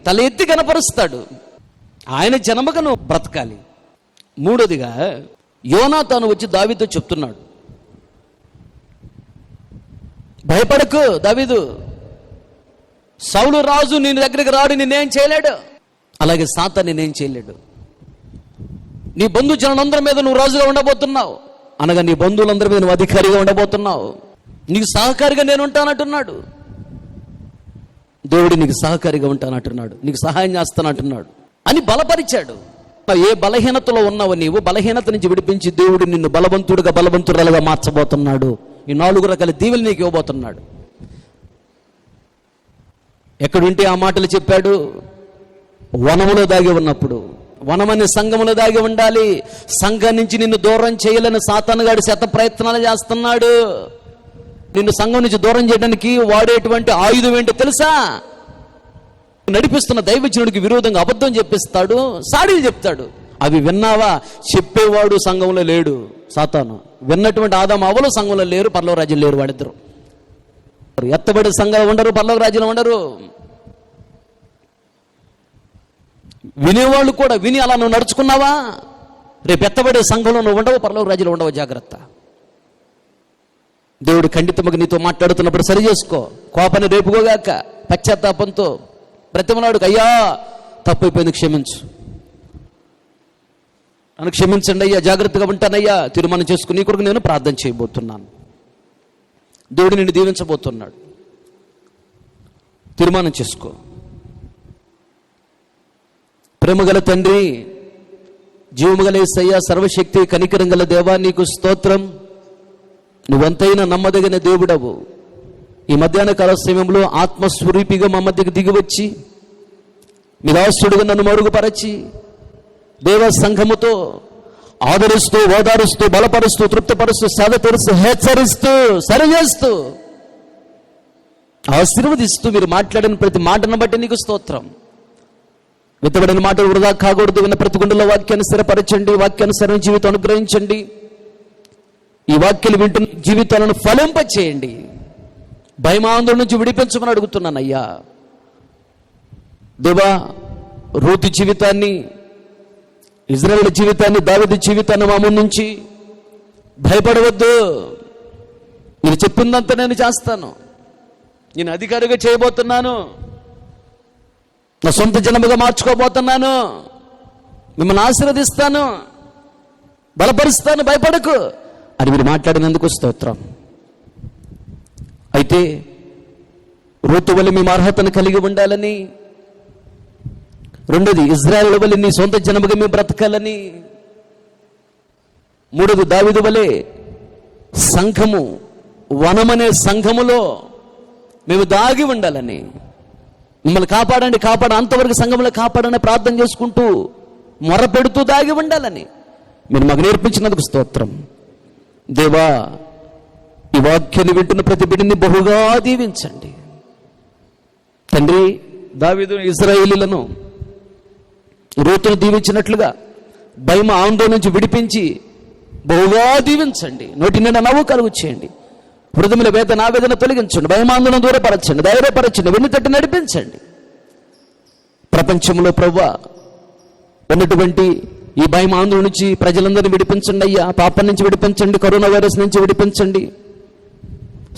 తల ఎత్తి కనపరుస్తాడు. ఆయన జనముగా నువ్వు బ్రతకాలి. మూడోదిగా యోనాతాను వచ్చి దావీదుతో చెప్తున్నాడు, భయపడకు దావీదు, సౌలు రాజు నీ దగ్గరికి రాడు, నిన్నేం చేయలేడు, అలాగే సాతాను నిన్నేం చేయలేడు. నీ బంధుజనులందరి మీద నువ్వు రాజుగా ఉండబోతున్నావు, అనగా నీ బంధువులందరి మీద నువ్వు అధికారిగా ఉండబోతున్నావు, నీకు సహకారిగా నేను ఉంటానంటున్నాడు. దేవుడు నీకు సహకారిగా ఉంటానంటున్నాడు, నీకు సహాయం చేస్తానంటున్నాడు అని బలపరిచాడు. ఏ బలహీనతలో ఉన్నావు నీవు, బలహీనత నుంచి విడిపించి దేవుడు నిన్ను బలవంతురాలుగా మార్చబోతున్నాడు. ఈ 4 రకాల దీవెలు నీకు ఇవ్వబోతున్నాడు. ఎక్కడుంటే ఆ మాటలు చెప్పాడు? వనములో దాగి ఉన్నప్పుడు. వనమనే సంఘములో దాగి ఉండాలి. సంఘం నుంచి నిన్ను దూరం చేయాలని సాతానుగాడు శత ప్రయత్నాలు చేస్తున్నాడు. నిన్ను సంఘం నుంచి దూరం చేయడానికి వాడేటువంటి ఆయుధం ఏంటో తెలుసా? నడిపిస్తున్న దైవజనుడికి విరోధంగా అబద్ధం చెప్పిస్తాడు, సాడీలు చెప్తాడు. అవి విన్నావా? చెప్పేవాడు సంఘంలో లేడు. సాతాను విన్నటువంటి ఆదాము అవ్వలు సంఘంలో లేరు, పరలోక రాజ్యంలో లేరు. వాడిద్దరు ఎత్తబడి సంఘంలో ఉండరు, పరలోక రాజ్యంలో ఉండరు. వినేవాళ్ళు కూడా విని అలా నువ్వు నడుచుకున్నావా, రేపు ఎత్తబడే సంఘంలో నువ్వు ఉండవు, పరలోక రాజ్యంలో ఉండవు. జాగ్రత్త. దేవుడు ఖండితముగా నీతో మాట్లాడుతున్నప్పుడు సరి చేసుకో. కోపాన్ని రేపుకోగాక పశ్చాత్తాపంతో ప్రతిమలాడుకు, అయ్యా తప్పైపోయింది, క్షమించు, నన్ను క్షమించండి అయ్యా, జాగ్రత్తగా ఉంటానయ్యా, తీర్మానం చేసుకుని నీ కొరకు నేను ప్రార్థన చేయబోతున్నాను. దేవుడు నిన్ను దీవించబోతున్నాడు. తీర్మానం చేసుకో. ప్రేమగల తండ్రి, జీవముగల యేసయ్యా, సర్వశక్తి కనికరం గల దేవా, నీకు స్తోత్రం. నువ్వంతైనా నమ్మదగిన దేవుడవు. ఈ మధ్యాహ్న కాల సమయంలో ఆత్మస్వరూపిగా మా మధ్యకి దిగివచ్చి మీ దాసుడుగా నన్ను మరుగుపరచి దేవ సంఘముతో ఆదరిస్తూ, ఓదారుస్తూ, బలపరుస్తూ, తృప్తిపరుస్తూ, సేద తెరుస్తూ, హెచ్చరిస్తూ, సరిచేస్తూ, ఆశీర్వదిస్తూ మీరు మాట్లాడిన ప్రతి మాటను బట్టి నీకు స్తోత్రం. విత్తబడిన మాటలు వృధా కాకూడదు. విన్న ప్రతి గుండెలో వాక్యాన్ని స్థిరపరచండి, వాక్యానుసరణ జీవితం అనుగ్రహించండి. ఈ వాక్యాలు వింటున్న జీవితాలను ఫలింపచేయండి. భయమాందోళన నుంచి విడిపించమని అడుగుతున్నాను అయ్యా. దేవా, రూతు జీవితాన్ని, ఇజ్రాయేల్ జీవితాన్ని, దావీదు జీవితాన్ని మా ముందు నుంచి భయపడవద్దు. మీరు చెప్పిందంతా నేను చేస్తాను. నేను అధికారిగా చేయబోతున్నాను. నా సొంత జనముగా మార్చుకోబోతున్నాను. మిమ్మల్ని ఆశీర్వదిస్తాను, బలపరుస్తాను, భయపడకు అని మీరు మాట్లాడినందుకు స్తోత్రం. అయితే రూతు వల్ల మేము అర్హతను కలిగి ఉండాలని, రెండోది ఇజ్రాయేల్ వల్ల నీ సొంత జనముగా మేము బ్రతకాలని, మూడోది దావీదు వలె సంఘము, వనమనే సంఘములో మేము దాగి ఉండాలని, మిమ్మల్ని కాపాడండి, అంతవరకు సంఘంలో కాపాడని ప్రార్థన చేసుకుంటూ మొరపెడుతూ దాగి ఉండాలని, మీరు మాకు నేర్పించినందుకు స్తోత్రం. దేవా, ఈ వాక్యాన్ని వింటున్న ప్రతి బిడ్డని బహుగా దీవించండి తండ్రి. దావీదు ఇశ్రాయేలీయులను రూతును దీవించినట్లుగా భయం ఆందోళన నుంచి విడిపించి బహుగా దీవించండి. నోటి నిండా నవ్వు కలుగు చేయండి. హృదయంలో వేదన ఆవేదన తొలగించండి. భయమాందోళన దూరపరచండి, ధైర్యపరచండి, వెన్ను తట్టి నడిపించండి. ప్రపంచంలో ప్రభువా ఉన్నటువంటి ఈ భయం ఆందోళన నుంచి ప్రజలందరినీ విడిపించండి అయ్యా. పాపం నుంచి విడిపించండి, కరోనా వైరస్ నుంచి విడిపించండి.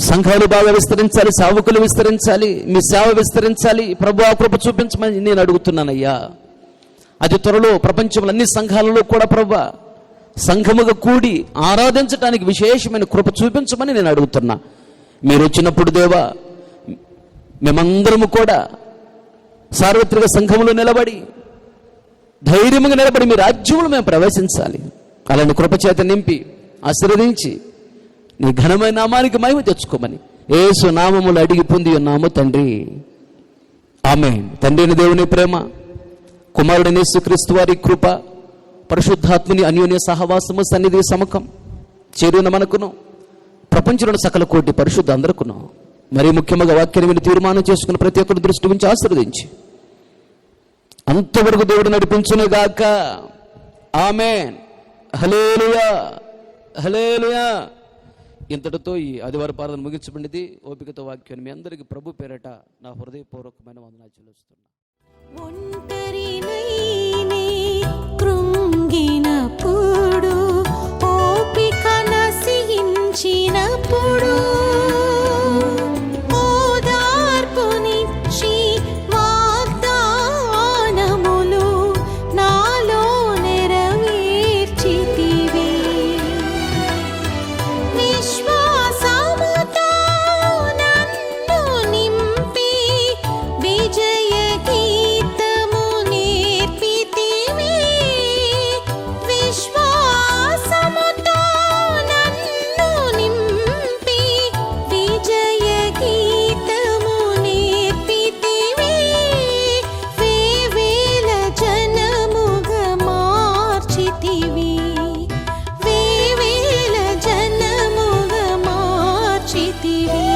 సంఘాలు బాగా విస్తరించాలి, సేవకులు విస్తరించాలి, మీ సేవ విస్తరించాలి. ప్రభు ఆ కృప చూపించమని నేను అడుగుతున్నానయ్యా. అది త్వరలో ప్రపంచంలో అన్ని సంఘాలలో కూడా ప్రభు సంఘముగా కూడి ఆరాధించడానికి విశేషమైన కృప చూపించమని నేను అడుగుతున్నా. మీరు వచ్చినప్పుడు దేవా, మేమందరము కూడా సార్వత్రిక సంఘములో నిలబడి ధైర్యంగా నిలబడి మీ రాజ్యంలో మేము ప్రవేశించాలి. అలాంటి కృపచేత నింపి ఆశీర్వదించి నీ ఘనమైన నామానికి మహిమ తెచ్చుకోమని యేసు నామములు అడిగి పొంది ఉన్నాము తండ్రి, ఆమేన్. తండ్రి అయిన దేవుని ప్రేమ, కుమారుడైన యేసుక్రీస్తు వారి కృప, పరిశుద్ధాత్ముని అన్యోన్య సహవాసము, సన్నిధి సముఖం చేరున మనకును ప్రపంచంలోని సకల కోటి పరిశుద్ధ అందరికును, మరీ ముఖ్యంగా వాక్యాన్ని విని తీర్మానం చేసుకున్న ప్రతి ఒక్కరి దృష్టి గురించి ఆశీర్వదించి అంతవరకు దేవుడు నడిపించునుగాక. ఆమేన్. హల్లెలూయా, హల్లెలూయా. ఇంతటితో ఈ ఆదివారం ప్రార్థన ముగించబడింది. ఓపికతో వాక్యాన్ని మీ అందరికీ ప్రభు పేరట నా హృదయపూర్వకమైన వందనాలు చెల్లిస్తున్నా. కృంగినప్పుడు ఓపిక నశించినప్పుడు ఓదార్పునిచ్చి వాగ్దానములు నాలో నెరవేర్చితివి. విశ్వాసముతో నన్ను నింపి విజయ గీతము నేర్పితివి. విశ్వాసముతో నన్ను నింపి విజయ గీతము నేర్పితివి. వేవేల జనముగా మార్చితివి. వేవేల జనముగా మార్చితివి.